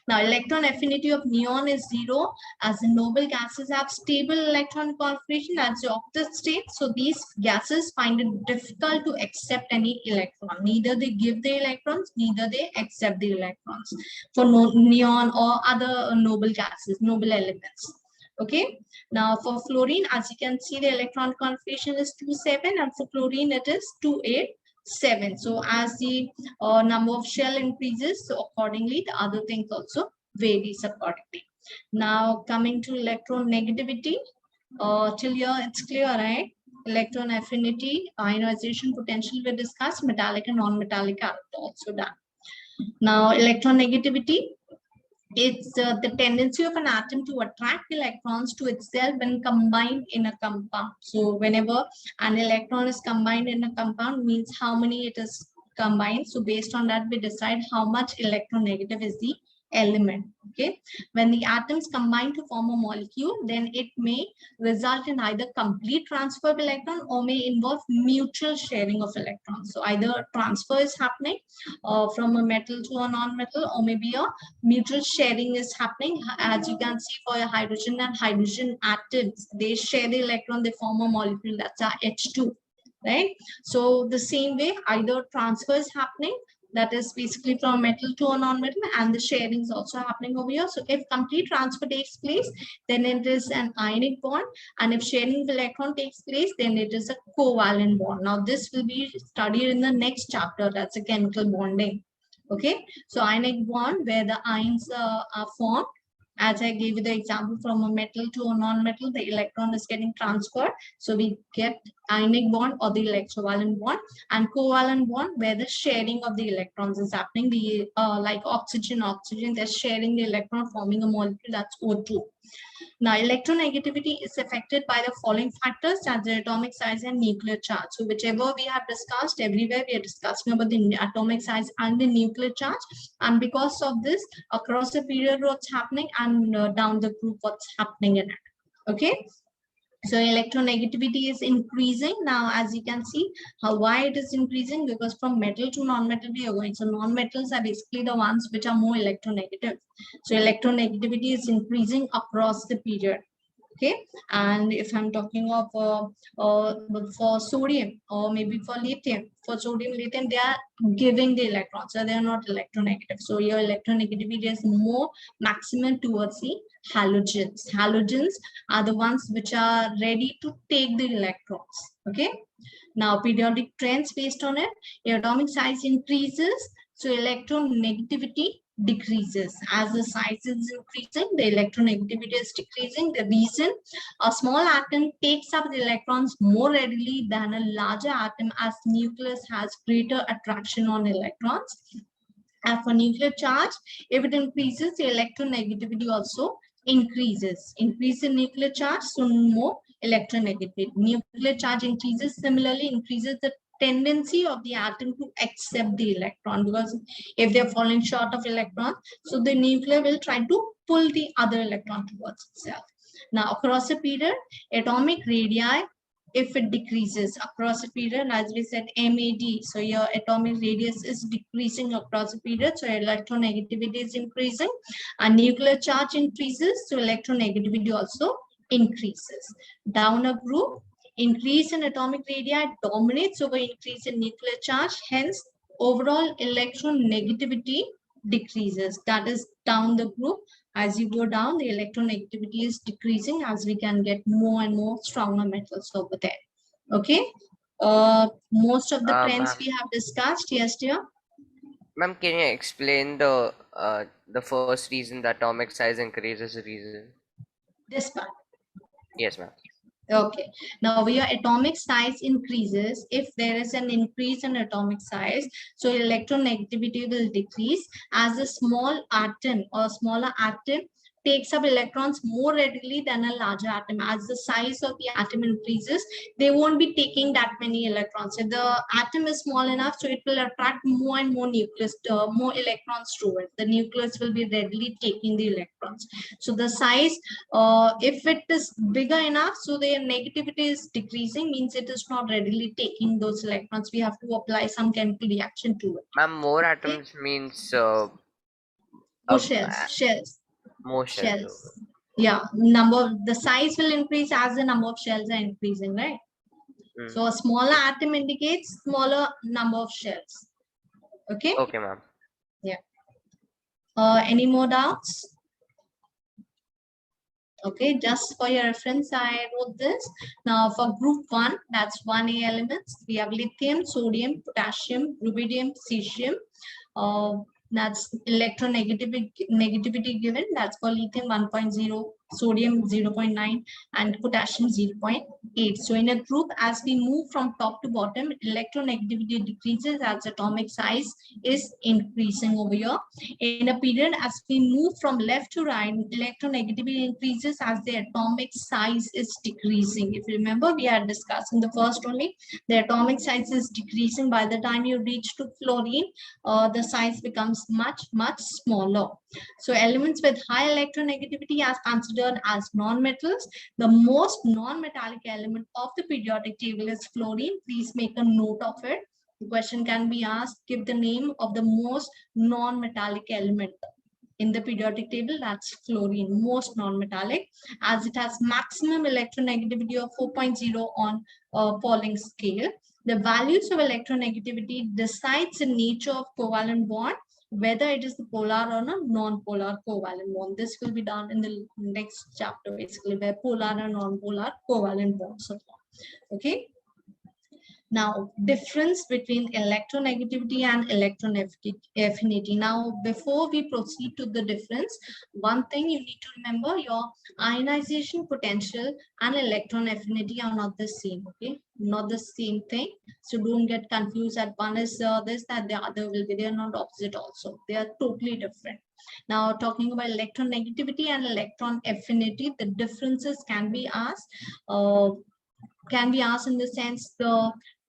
Now electron affinity of neon is 0, as the noble gases have stable electron configuration as the octet state. So these gases find it difficult to accept any electron. Neither they give the electrons, neither they accept the electrons for neon or other noble gases, noble elements. Okay, now for fluorine, as you can see, the electron configuration is 2,7, and for fluorine it is 2,8,7. So as the number of shell increases, so accordingly the other things also varies accordingly. Now coming to electronegativity, till here it's clear, right? Electron affinity, ionization potential we discussed, metallic and non-metallic are also done. Now electronegativity, it's the tendency of an atom to attract electrons to itself when combined in a compound. So whenever an electron is combined in a compound, means how many it is combined. So based on that, we decide how much electronegative is the element. Okay, when the atoms combine to form a molecule, then it may result in either complete transfer of electron or may involve mutual sharing of electrons. So either transfer is happening from a metal to a non-metal, or maybe a mutual sharing is happening. As you can see, for a hydrogen and hydrogen atoms, they share the electron, they form a molecule, that's our H2, right? So the same way, either transfer is happening, that is basically from metal to a non-metal, and the sharing is also happening over here. So if complete transfer takes place, then it is an ionic bond, and if sharing of electron takes place, then it is a covalent bond. Now this will be studied in the next chapter, that's a chemical bonding. Okay, so ionic bond where the ions are formed. As I gave you the example, from a metal to a non-metal, the electron is getting transferred. So we get ionic bond or the electrovalent bond, and covalent bond where the sharing of the electrons is happening. The like oxygen, they're sharing the electron, forming a molecule, that's O2. Now, electronegativity is affected by the following factors, as the atomic size and nuclear charge. So whichever we have discussed, everywhere we are discussing about the atomic size and the nuclear charge. And because of this, across the period, what's happening, and down the group, what's happening in it. Okay. So electronegativity is increasing now, as you can see. Why it is increasing? Because from metal to non-metal we are going. So non-metals are basically the ones which are more electronegative. So electronegativity is increasing across the period. Okay, and if I'm talking of for sodium or maybe for lithium, they are giving the electrons, so they are not electronegative. So your electronegativity is more maximum towards the halogens. Halogens are the ones which are ready to take the electrons. Okay, now periodic trends based on it, your atomic size increases, so electronegativity decreases. As the size is increasing, the electronegativity is decreasing. The reason, a small atom takes up the electrons more readily than a larger atom, as nucleus has greater attraction on electrons. And for nuclear charge, if it increases, the electronegativity also increases. Increase in nuclear charge, so more electronegativity. Nuclear charge increases, similarly increases the tendency of the atom to accept the electron, because if they're falling short of electron, so the nuclear will try to pull the other electron towards itself. Now, across a period, atomic radii, if it decreases across a period, as we said, MAD, so your atomic radius is decreasing across a period, so electronegativity is increasing, and nuclear charge increases, so electronegativity also increases. Down a group, increase in atomic radii dominates over increase in nuclear charge, hence overall electronegativity decreases. That is down the group. As you go down, the electronegativity is decreasing as we can get more and more stronger metals over there. Okay. Most of the trends Ma'am, we have discussed. Yes, dear. ma'am, can you explain the first reason the atomic size increases reason? This part. Yes, ma'am. Okay. Now, your atomic size increases. If there is an increase in atomic size, so electronegativity will decrease as a small atom or smaller atom takes up electrons more readily than a larger atom. As the size of the atom increases, they won't be taking that many electrons. If the atom is small enough, so it will attract more and more nucleus, more electrons to it. The nucleus will be readily taking the electrons. So the size, if it is bigger enough, so their negativity is decreasing, means it is not readily taking those electrons. We have to apply some chemical reaction to it. Ma'am, more atoms means More shells. more shells. Yeah, the size will increase as the number of shells are increasing, right? Hmm. So a smaller atom indicates smaller number of shells. Okay. Okay, ma'am. Yeah. Any more doubts? Okay, just for your reference, I wrote this. Now for group 1, that's 1A elements. We have lithium, sodium, potassium, rubidium, cesium. That's electronegativity given. That's for lithium 1.0, sodium 0.9, and potassium 0.8. So in a group, as we move from top to bottom, electronegativity decreases as atomic size is increasing over here. In a period, as we move from left to right, electronegativity increases as the atomic size is decreasing. If you remember, we had discussed in the first only, the atomic size is decreasing. By the time you reach to fluorine, the size becomes much smaller. So elements with high electronegativity are considered as non-metals. The most non-metallic element of the periodic table is fluorine. Please make a note of it. The question can be asked, give the name of the most non-metallic element in the periodic table. That's fluorine, most non-metallic, as it has maximum electronegativity of 4.0 on Pauling scale. The values of electronegativity decides the nature of covalent bond, whether it is the polar or a non-polar covalent bond. This will be done in the next chapter, basically, where polar and non-polar covalent bonds are formed. Okay. Now, difference between electronegativity and electron affinity. Now, before we proceed to the difference, one thing you need to remember, your ionization potential and electron affinity are not the same, okay? Not the same thing. So don't get confused that one is this, that the other will be. They are not opposite also. They are totally different. Now, talking about electronegativity and electron affinity, the differences can be asked. In the sense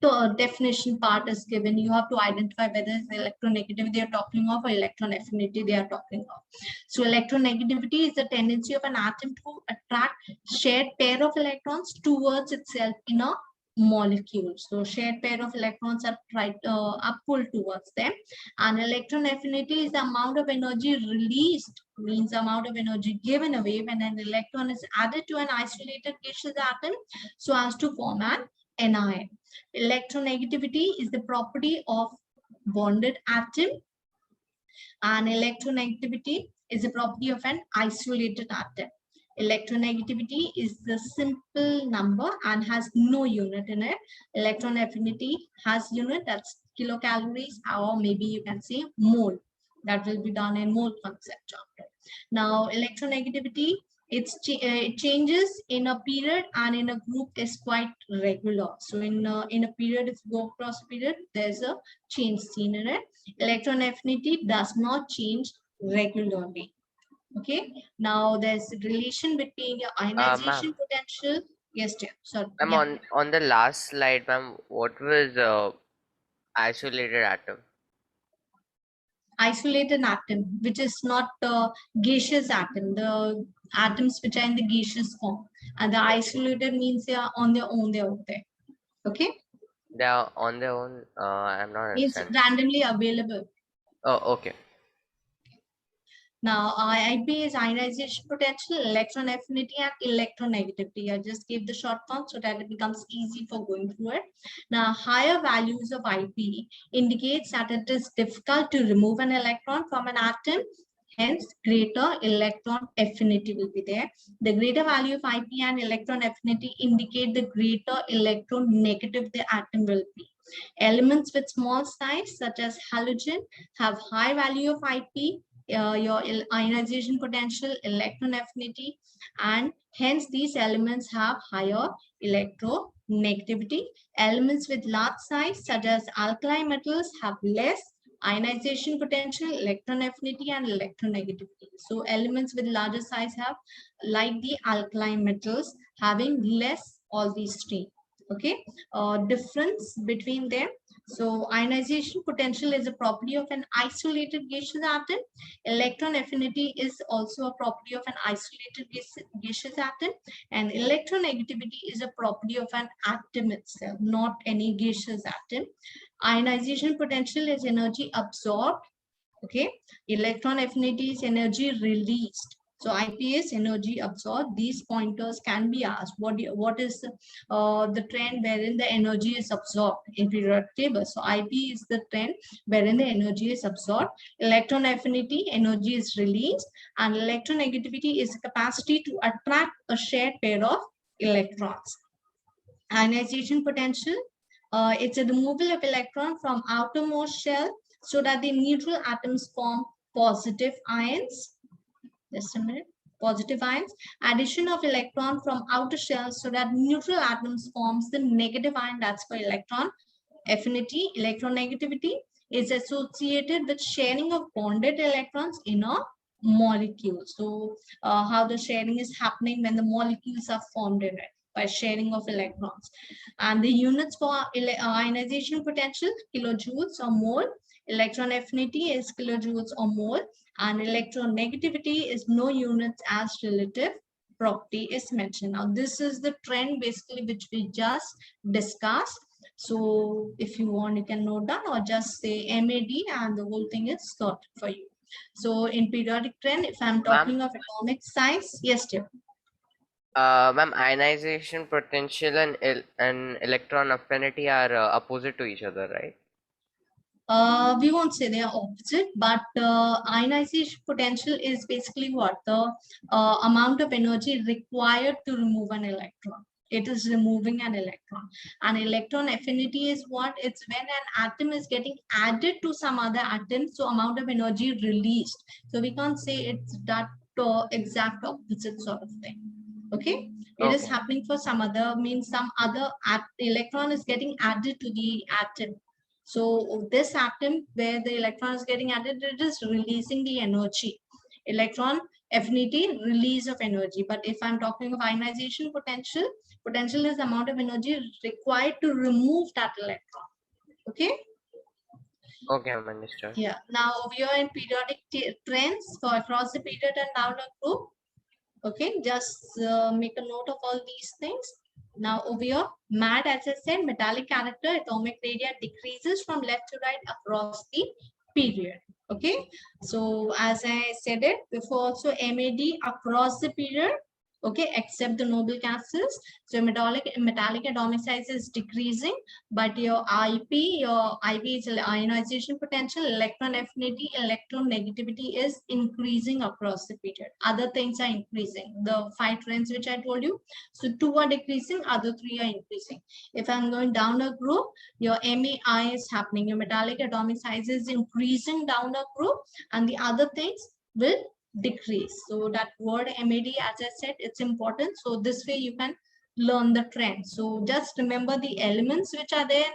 the definition part is given. You have to identify whether it's electronegativity they are talking of or electron affinity they are talking of. So electronegativity is the tendency of an atom to attract shared pair of electrons towards itself in a molecule. So shared pair of electrons are pulled towards them. And electron affinity is the amount of energy released, means the amount of energy given away when an electron is added to an isolated gaseous atom so as to form an anion. Electronegativity is the property of bonded atom, and electronegativity is the property of an isolated atom. Electronegativity is the simple number and has no unit in it. Electron affinity has unit, that's kilocalories, or maybe you can say mole. That will be done in mole concept chapter. Now, electronegativity, it changes in a period and in a group is quite regular. So in a period, if you go across a period, there's a change seen in it. Electron affinity does not change regularly. Okay, now there's a relation between your ionization Ma'am, potential. Yes, dear. Sorry. ma'am, Yeah. on the last slide, ma'am, what was isolated atom? Isolated atom, which is not gaseous atom, the atoms which are in the gaseous form. And the isolated means they are on their own, they're out there. Okay, They are on their own. I'm not means understanding. randomly available. Oh, okay. Now, IP is ionization potential, electron affinity, and electronegativity. I just gave the short form so that it becomes easy for going through it. Now, higher values of IP indicates that it is difficult to remove an electron from an atom. Hence, greater electron affinity will be there. The greater value of IP and electron affinity indicate the greater electronegative the atom will be. Elements with small size, such as halogen, have high value of IP, your ionization potential, electron affinity, and hence these elements have higher electronegativity. Elements with large size, such as alkali metals, have less ionization potential, electron affinity, and electronegativity. So elements with larger size have, like the alkali metals, having less all these three. Okay, difference between them. So ionization potential is a property of an isolated gaseous atom. Electron affinity is also a property of an isolated gaseous atom, and electronegativity is a property of an atom itself, not any gaseous atom. Ionization potential is energy absorbed. Okay, electron affinity is energy released. So IP is energy absorbed. These pointers can be asked. What is the trend wherein the energy is absorbed in periodic table? So IP is the trend wherein the energy is absorbed. Electron affinity, energy is released, and electronegativity is the capacity to attract a shared pair of electrons. Ionization potential, it's a removal of electron from outermost shell so that the neutral atoms form positive ions. Just a minute. Positive ions. Addition of electron from outer shell so that neutral atoms forms the negative ion. That's for electron affinity. Electronegativity is associated with sharing of bonded electrons in a molecule. So how the sharing is happening when the molecules are formed in it, by sharing of electrons. And the units for ionization potential, kilojoules or mole. Electron affinity is kilojoules or mole, and electronegativity is no units as relative property is mentioned. Now this is the trend basically which we just discussed. So if you want, you can note down or just say MAD and the whole thing is sorted for you. So in periodic trend, if I'm talking Ma'am, of atomic size, yes, dear. ma'am, ionization potential and electron affinity are opposite to each other, right? We won't say they are opposite, but ionization potential is basically what? The amount of energy required to remove an electron. It is removing an electron. And electron affinity is what? It's when an atom is getting added to some other atom, so amount of energy released. So we can't say it's that exact opposite sort of thing. Okay, it is Okay. happening for some other, means some other electron is getting added to the atom. So this atom where the electron is getting added, it is releasing the energy. Electron affinity, release of energy. But if I'm talking of ionization potential, potential is the amount of energy required to remove that electron. Okay. Okay, I'm understood. Yeah. Now we are in periodic trends for across the period and downward group. Okay. Just make a note of all these things. Now over here, MAD, as I said, metallic character, atomic radii decreases from left to right across the period. Okay, so as I said it before, also MAD across the period. Okay, except the noble gases. So metallic atomic size is decreasing, but your IP is ionization potential, electron affinity, electron negativity is increasing across the period. Other things are increasing. The 5 trends which I told you. So 2 are decreasing, other 3 are increasing. If I'm going down a group, your MEI is happening. Your metallic atomic size is increasing down a group, and the other things will decrease. So that word MAD, as I said, it's important. So this way you can learn the trend. So just remember the elements which are there,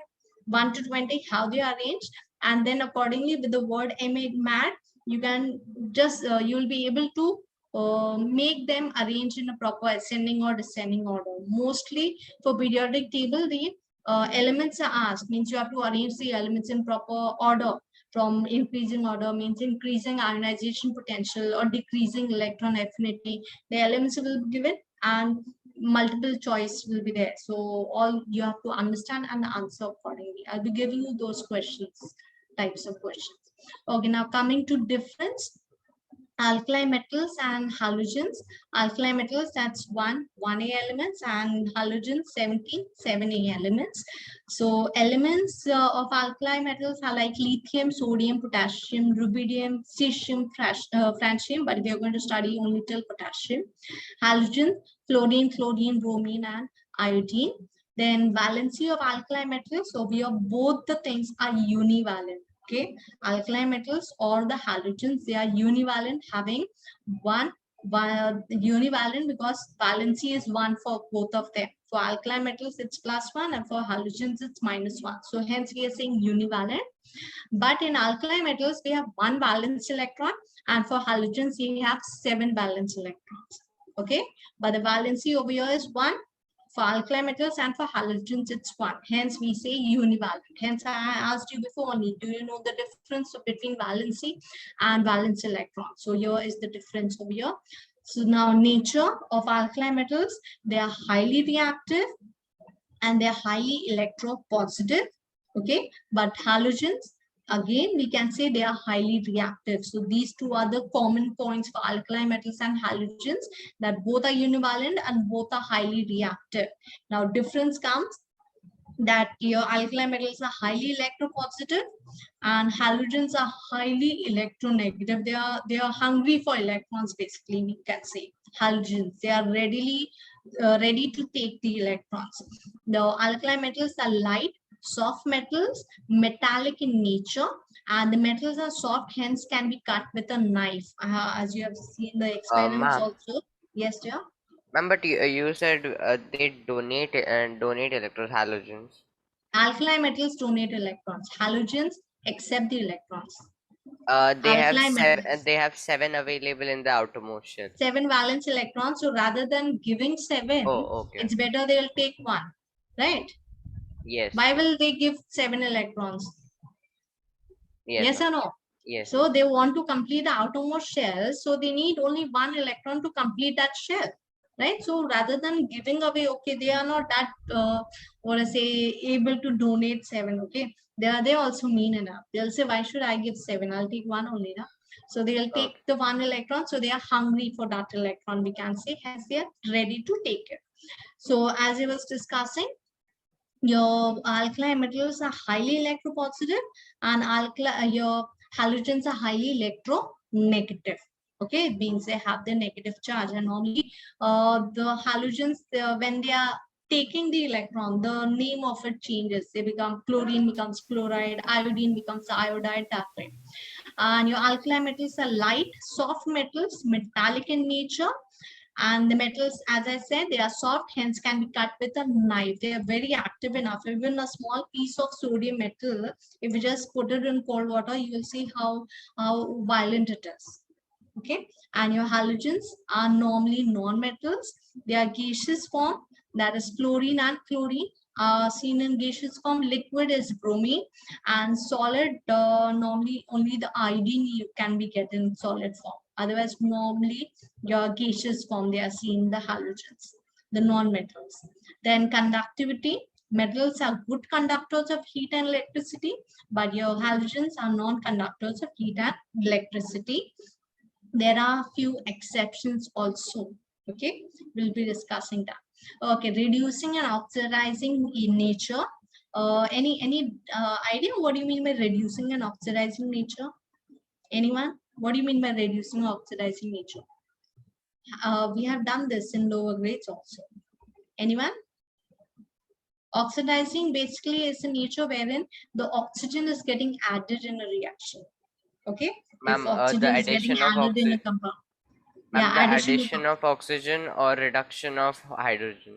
1 to 20, how they are arranged, and then accordingly with the word MAD, you can just, you'll be able to make them arrange in a proper ascending or descending order. Mostly for periodic table, the elements are asked, means you have to arrange the elements in proper order. From increasing order means increasing ionization potential or decreasing electron affinity. The elements will be given and multiple choice will be there. So all you have to understand and answer accordingly. I'll be giving you those questions, types of questions. Okay, now coming to difference. Alkali metals and halogens. Alkali metals, that's 1A elements, and halogens 17 7A elements. So elements of alkali metals are like lithium, sodium, potassium, rubidium, cesium, francium, but we are going to study only till potassium. Halogen, fluorine, chlorine, bromine, and iodine. Then valency of alkali metals. So we have both the things are univalent. Okay, alkali metals or the halogens, they are univalent, having one univalent because valency is 1 for both of them. For alkali metals, it's +1, and for halogens, it's -1. So hence we are saying univalent. But in alkali metals, we have 1 valence electron, and for halogens, we have 7 valence electrons. Okay, but the valency over here is 1 for alkali metals, and for halogens it's 1. Hence we say univalent. Hence I asked you before only, do you know the difference between valency and valence electron? So here is the difference over here. So now nature of alkali metals, they are highly reactive and they are highly electropositive. Okay, but halogens, again we can say they are highly reactive. So these two are the common points for alkali metals and halogens, that both are univalent and both are highly reactive. Now difference comes that your alkali metals are highly electropositive and halogens are highly electronegative. They are hungry for electrons, basically we can say. Halogens, they are ready to take the electrons. The alkali metals are light, soft metals, metallic in nature, and the metals are soft, hence can be cut with a knife, as you have seen the experiments Ma'am, also. Yes, dear. ma'am, but you said they donate electrons, halogens. Alkali metals donate electrons. Halogens accept the electrons. They Alkali metals, have 7 available in the outermost shell. 7 valence electrons. So rather than giving 7, Oh, okay. it's better they'll take 1, right? Yes. Why will they give 7 electrons? Yes, Yes ma'am. or no? Yes. So they want to complete the outermost shell. So they need only 1 electron to complete that shell, right? So rather than giving away, okay, they are not that, what I say, able to donate 7, okay? They also mean enough. They'll say, why should I give 7? I'll take 1 only now. So they'll take Okay. the 1 electron. So they are hungry for that electron, we can say, hence they are ready to take it. So as I was discussing, your alkali metals are highly electropositive and your halogens are highly electronegative. Okay, it means they have the negative charge, and normally the halogens, when they are taking the electron, the name of it changes. They become chlorine becomes chloride, iodine becomes iodide, that way. And your alkali metals are light, soft metals, metallic in nature. And the metals, as I said, they are soft, hence can be cut with a knife. They are very active enough. Even a small piece of sodium metal, if you just put it in cold water, you will see how violent it is. Okay, and your halogens are normally non-metals. They are gaseous form, that is chlorine and chlorine are seen in gaseous form. Liquid is bromine, and solid, normally only the iodine you can be get in solid form. Otherwise, normally your gaseous form they are seen the halogens, the non-metals. Then conductivity. Metals are good conductors of heat and electricity, but your halogens are non-conductors of heat and electricity. There are few exceptions also. Okay, we'll be discussing that. Okay, reducing and oxidizing in nature. Any idea what do you mean by reducing and oxidizing nature? Anyone? What do you mean by reducing or oxidizing nature? We have done this in lower grades also. Anyone? Oxidizing basically is a nature wherein the oxygen is getting added in a reaction. Okay, if Ma'am, the oxygen is getting addition of added in a oxygen. compound. Ma'am, Yeah, the addition of addition of oxygen or reduction of hydrogen.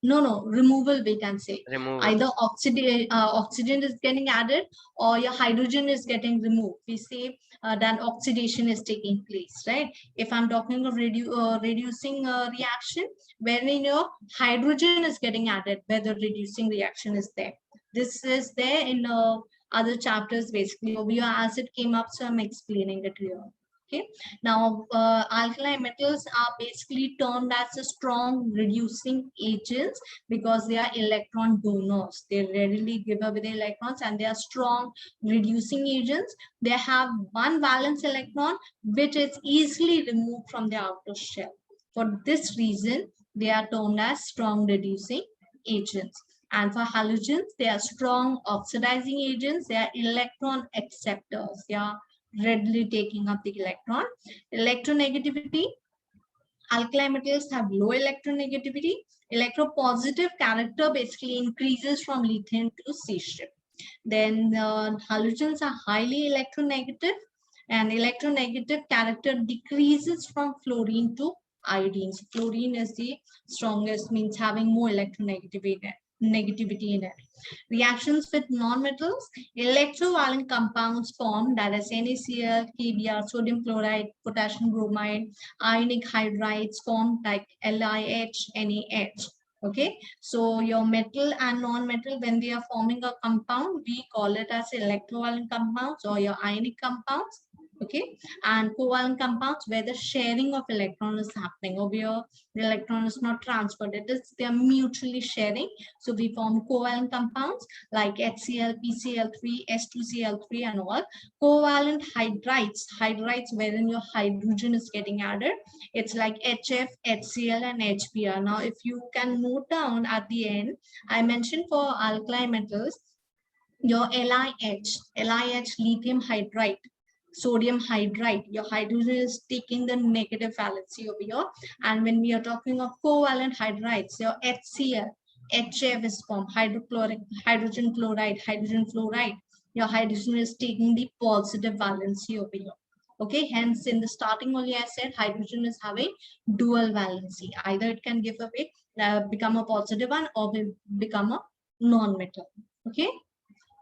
No, removal we can say. Removal. Either oxygen is getting added or your hydrogen is getting removed. We say that oxidation is taking place, right? If I'm talking of reducing reaction, wherein your hydrogen is getting added, where the reducing reaction is there. This is there in other chapters basically over here as it came up, so I'm explaining it here. Okay, now alkali metals are basically termed as a strong reducing agents because they are electron donors. They readily give away the electrons and they are strong reducing agents. They have one valence electron which is easily removed from the outer shell. For this reason, they are termed as strong reducing agents. And for halogens, they are strong oxidizing agents. They are electron acceptors. They are readily taking up the electron. Electronegativity, alkali metals have low electronegativity. Electropositive character basically increases from lithium to cesium. Then halogens are highly electronegative, and electronegative character decreases from fluorine to iodine. So fluorine is the strongest, means having more electronegativity in it. Reactions with non-metals, electrovalent compounds form, that is NaCl, KBr, sodium chloride, potassium bromide, ionic hydrides formed like LiH, NaH. Okay, so your metal and non-metal, when they are forming a compound, we call it as electrovalent compounds or your ionic compounds. Okay, and covalent compounds where the sharing of electron is happening. Over here, the electron is not transferred, it is they are mutually sharing. So we form covalent compounds like HCl, PCl3, S2Cl3 and all. Covalent hydrides wherein your hydrogen is getting added. It's like HF, HCl and HBr. Now, if you can note down at the end, I mentioned for alkali metals, your LiH, lithium hydride, sodium hydride, your hydrogen is taking the negative valency over here. And when we are talking of covalent hydrides, your HCl, HF is formed, hydrogen chloride, hydrogen fluoride, your hydrogen is taking the positive valency over here. Okay, hence in the starting only I said hydrogen is having dual valency. Either it can give away, become a positive one, or will become a non-metal. Okay,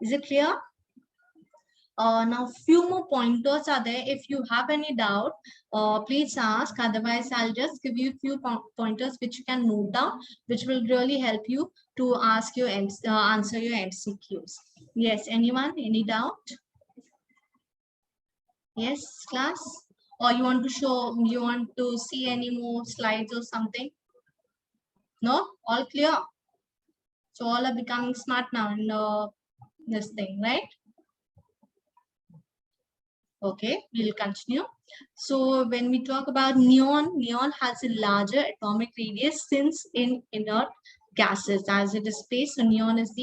is it clear? Now, few more pointers are there. If you have any doubt, please ask. Otherwise, I'll just give you a few pointers which you can note down, which will really help you to ask your answer your MCQs. Yes, anyone? Any doubt? Yes, class? Or you want to see any more slides or something? No? All clear? So all are becoming smart now in this thing, right? Okay, we'll continue. So when we talk about neon has a larger atomic radius since in inert gases as it is space. So neon is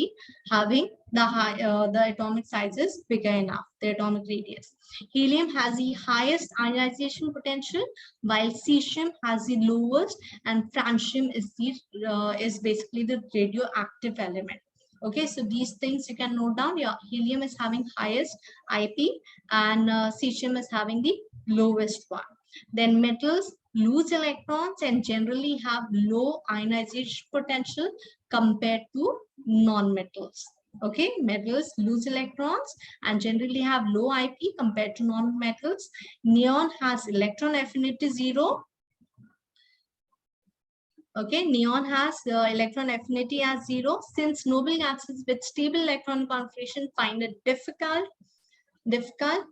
having the atomic size is bigger enough, the atomic radius. Helium has the highest ionization potential, while cesium has the lowest, and francium is basically the radioactive element. Okay, so these things you can note down. Your helium is having highest IP and cesium is having the lowest one. Then metals lose electrons and generally have low ionization potential compared to non-metals. Okay, metals lose electrons and generally have low IP compared to non-metals. Neon has electron affinity 0. Okay, neon has electron affinity as 0. Since noble gases with stable electron configuration find it difficult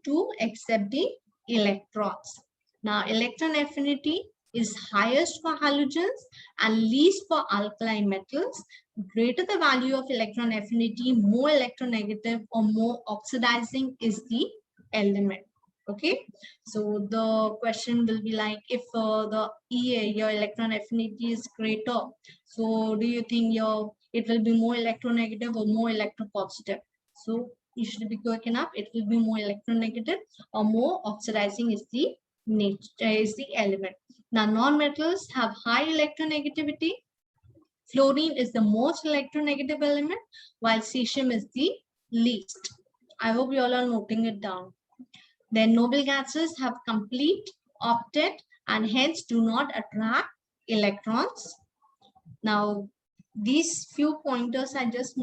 to accept the electrons. Now, electron affinity is highest for halogens and least for alkali metals. Greater the value of electron affinity, more electronegative or more oxidizing is the element. Okay, so the question will be like, if the EA, your electron affinity is greater, so do you think it will be more electronegative or more electropositive? So you should be quick enough. It will be more electronegative or more oxidizing is the element. Now, non-metals have high electronegativity. Fluorine is the most electronegative element, while cesium is the least. I hope you all are noting it down. Then noble gases have complete octet and hence do not attract electrons. Now, these few pointers I just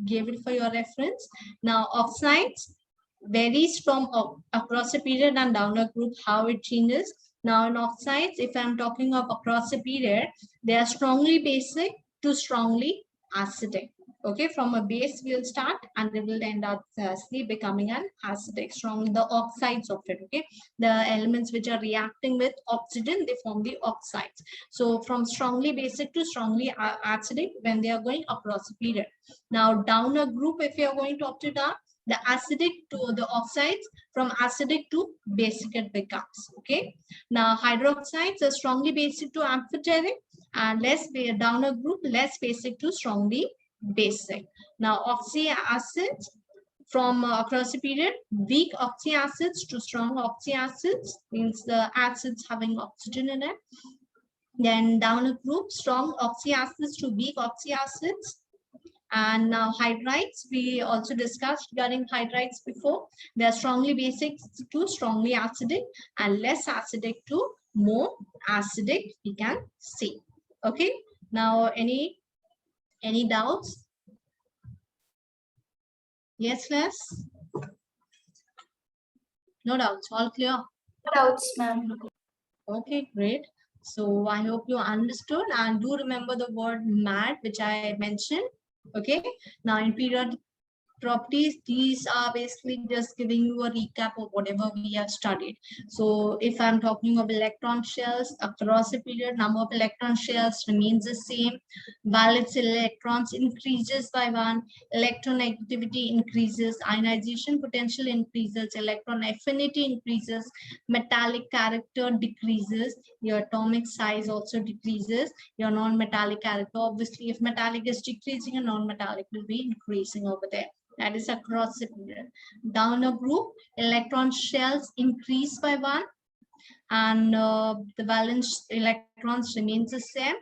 gave it for your reference. Now, oxides varies from across a period and down a group, how it changes. Now, in oxides, if I'm talking of across a period, they are strongly basic to strongly acidic. Okay, from a base we'll start and they will end up becoming an acidic, strong, the oxides of it. Okay, the elements which are reacting with oxygen, they form the oxides. So from strongly basic to strongly acidic when they are going across a period. Now down a group, if you are going to opt it out, the acidic to the oxides, from acidic to basic it becomes. Okay, now hydroxides are strongly basic to amphoteric and less down a group, less basic to strongly basic. Now oxyacids, from across a period, weak oxyacids to strong oxyacids, means the acids having oxygen in it. Then down a group, strong oxyacids to weak oxyacids. And now hydrides, we also discussed regarding hydrides before. They are strongly basic to strongly acidic and less acidic to more acidic, we can see. Okay, now any doubts? Yes, Les? No doubts, all clear? Doubts, ma'am. Okay, great. So I hope you understood and do remember the word MAD, which I mentioned. Okay, now in periodic properties, these are basically just giving you a recap of whatever we have studied. So if I'm talking of electron shells, across a period, number of electron shells remains the same. Valence electrons increases by 1, electronegativity increases, ionization potential increases, electron affinity increases, metallic character decreases, your atomic size also decreases, your non-metallic character, obviously if metallic is decreasing, a non-metallic will be increasing over there. That is across the period. Down a group, electron shells increase by 1 and the valence electrons remains the same.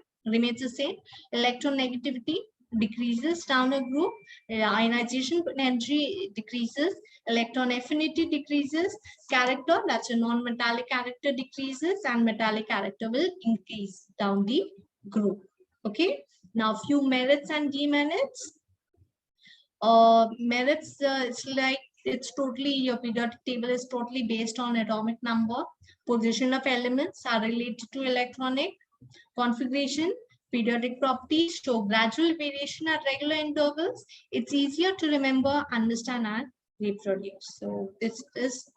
Electronegativity decreases down a group, ionization energy decreases, electron affinity decreases, character, that's a non-metallic character, decreases, and metallic character will increase down the group. Okay, now few merits and demerits. Merits, it's like it's totally, your periodic table is totally based on atomic number. Position of elements are related to electronic configuration. Periodic properties show gradual variation at regular intervals. It's easier to remember, understand, and reproduce. So this is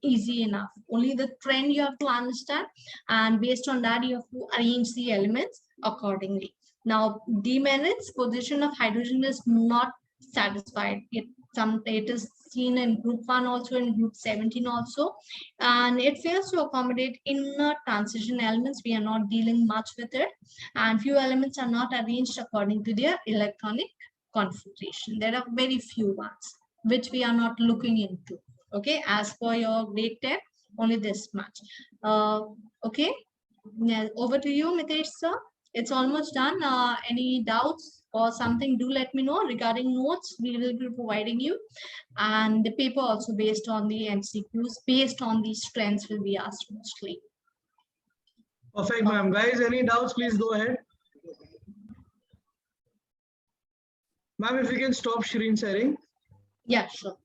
easy enough. Only the trend you have to understand, and based on that you have to arrange the elements accordingly. Now demerits, position of hydrogen is not satisfied. It is seen in group 1 also, in group 17 also, and it fails to accommodate inner transition elements. We are not dealing much with it, and few elements are not arranged according to their electronic configuration. There are very few ones which we are not looking into. Okay, as for your grade 10, only this much. Okay, yeah, over to you, Mitesh sir. It's almost done. Any doubts or something, do let me know. Regarding notes, we will be providing you, and the paper also based on the MCQs, based on these trends will be asked mostly. Perfect, ma'am. Guys, any doubts, please go ahead. Ma'am, if you can stop screen sharing. Yeah, sure.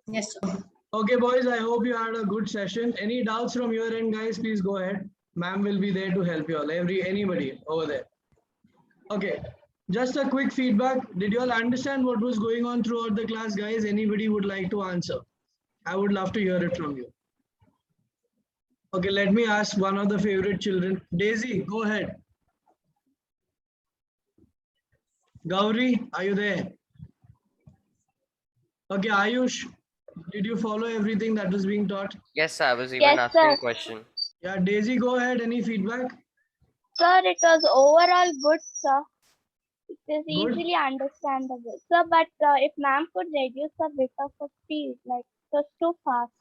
Yes, sir. Okay, boys, I hope you had a good session. Any doubts from your end, guys, please go ahead. Ma'am will be there to help you all. Anybody over there. Okay, just a quick feedback. Did you all understand what was going on throughout the class, guys? Anybody would like to answer? I would love to hear it from you. Okay, let me ask one of the favorite children. Daisy, go ahead. Gauri, are you there? Okay, Ayush, did you follow everything that was being taught? Yes, I was even Yes, asking sir. question. Yeah, Daisy, go ahead. Any feedback? Sir, it was overall good, sir. It is Good. easily understandable. Sir, but if ma'am could reduce the bit of the speed, like it was too fast.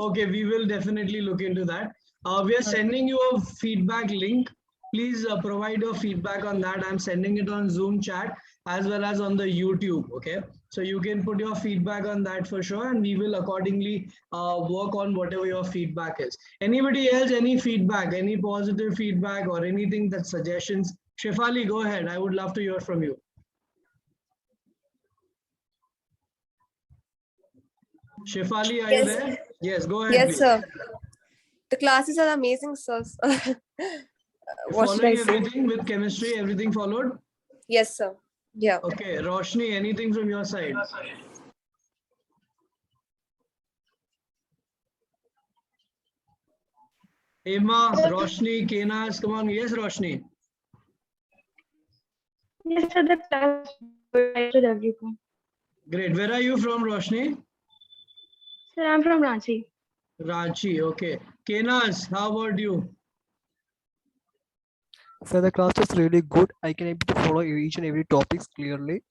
Okay, we will definitely look into that. We are sending you a feedback link. Please provide your feedback on that. I'm sending it on Zoom chat as well as on the YouTube. Okay, So you can put your feedback on that for sure, and we will accordingly work on whatever your feedback is. Anybody else, any feedback, any positive feedback or anything that suggestions? Shefali, go ahead. I would love to hear from you. Shefali, are you Yes. there? Yes, go ahead. Yes, please. sir. The classes are amazing, sir. What should I Following say? everything with chemistry, everything followed? Yes, sir. Yeah. Okay, Roshni, anything from your side? Emma, Roshni, Kenas, come on. Yes, Roshni. Yes, sir, the class did everything. Great. Where are you from, Roshni? Sir, I'm from Ranchi. Ranchi. Okay. Kenas, how about you? So the class is really good. I can able to follow each and every topics clearly.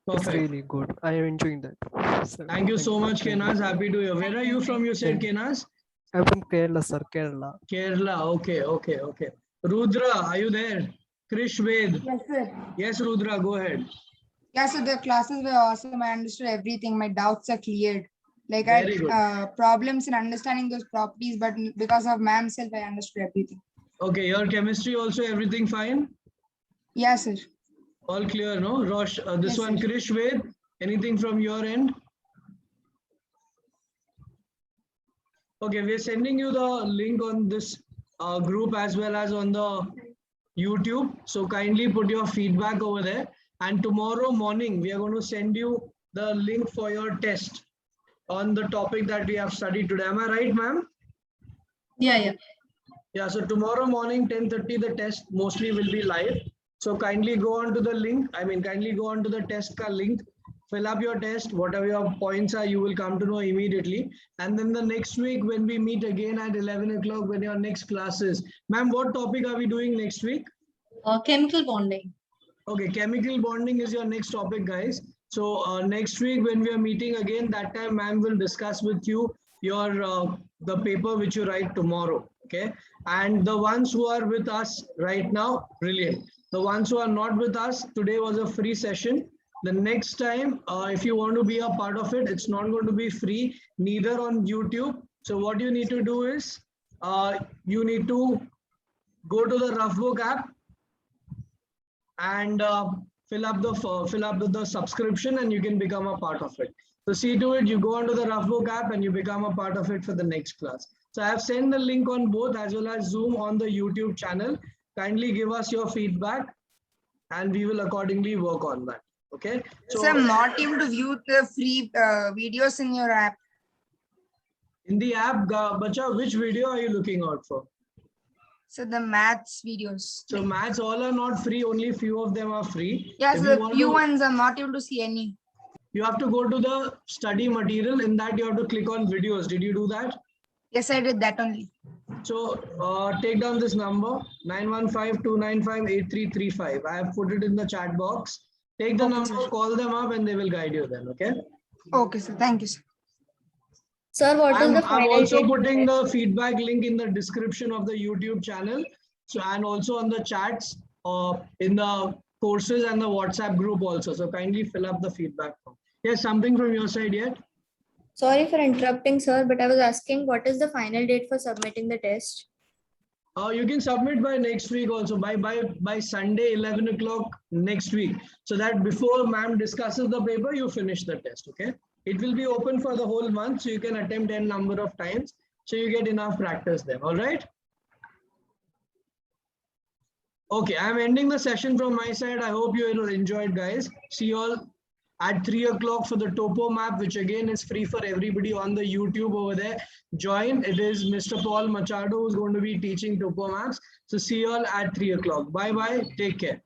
It's Perfect. really good. I am enjoying that. So, Thank you so much, Kenas. Happy to hear. Where are you from? You said Kenas? I'm from Kerala, sir. Kerala. Kerala. Okay, okay, okay. Rudra, are you there? Krish Ved. Yes, sir. Yes, Rudra, go ahead. Yeah, so the classes were awesome. I understood everything. My doubts are cleared. Like Very good. I had problems in understanding those properties, but because of ma'am self, I understood everything. Okay, your chemistry also, everything fine? Yeah, sir. All clear, no? Rosh, this Yes, one, sir. Krish Ved, anything from your end? Okay, we're sending you the link on this group as well as on the YouTube. So kindly put your feedback over there. And tomorrow morning, we are going to send you the link for your test on the topic that we have studied today. Am I right, ma'am? Yeah, yeah. Yeah, so tomorrow morning, 10:30, the test mostly will be live. So kindly go on to the link. Kindly go on to the test ka link, fill up your test, whatever your points are, you will come to know immediately. And then the next week, when we meet again at 11 o'clock, when your next class is. Ma'am, what topic are we doing next week? Chemical bonding. Okay, chemical bonding is your next topic, guys. So next week when we are meeting again, that time ma'am will discuss with you your the paper which you write tomorrow. Okay, and the ones who are with us right now, brilliant. The ones who are not with us, today was a free session. The next time, if you want to be a part of it, it's not going to be free, neither on YouTube. So what you need to do is, you need to go to the Roughbook app and fill up the subscription, and you can become a part of it. So see to it, you go onto the Roughbook app and you become a part of it for the next class. So I have sent the link on both as well as Zoom on the YouTube channel. Kindly give us your feedback and we will accordingly work on that. Okay. So I'm not able to view the free videos in your app. In the app, Bacha, which video are you looking out for? So the maths videos. So maths all are not free, only few of them are free. Yeah, If so you the want few to- ones I'm not able to see any. You have to go to the study material. In that you have to click on videos. Did you do that? Yes, I did that only. So take down this number 915-295-8335. I have put it in the chat box. Take the Okay, number, sir. call them up and they will guide you then. Okay. Okay, sir. Thank you, sir. Sir, what is the I'm final also date? putting the feedback link in the description of the YouTube channel. So and also on the chats in the courses and the WhatsApp group also. So kindly fill up the feedback form. Yes, something from your side yet? Sorry for interrupting, sir, but I was asking what is the final date for submitting the test? You can submit by next week also, by Sunday 11 o'clock next week, so that before ma'am discusses the paper, you finish the test. Okay, it will be open for the whole month, so you can attempt n number of times, so you get enough practice there. All right. Okay, I'm ending the session from my side. I hope you enjoyed, guys. See you all at 3 o'clock for the topo map, which again is free for everybody on the YouTube over there. Join. It is Mr. Paul Machado who's going to be teaching topo maps. So see you all at 3 o'clock. Bye bye. Take care.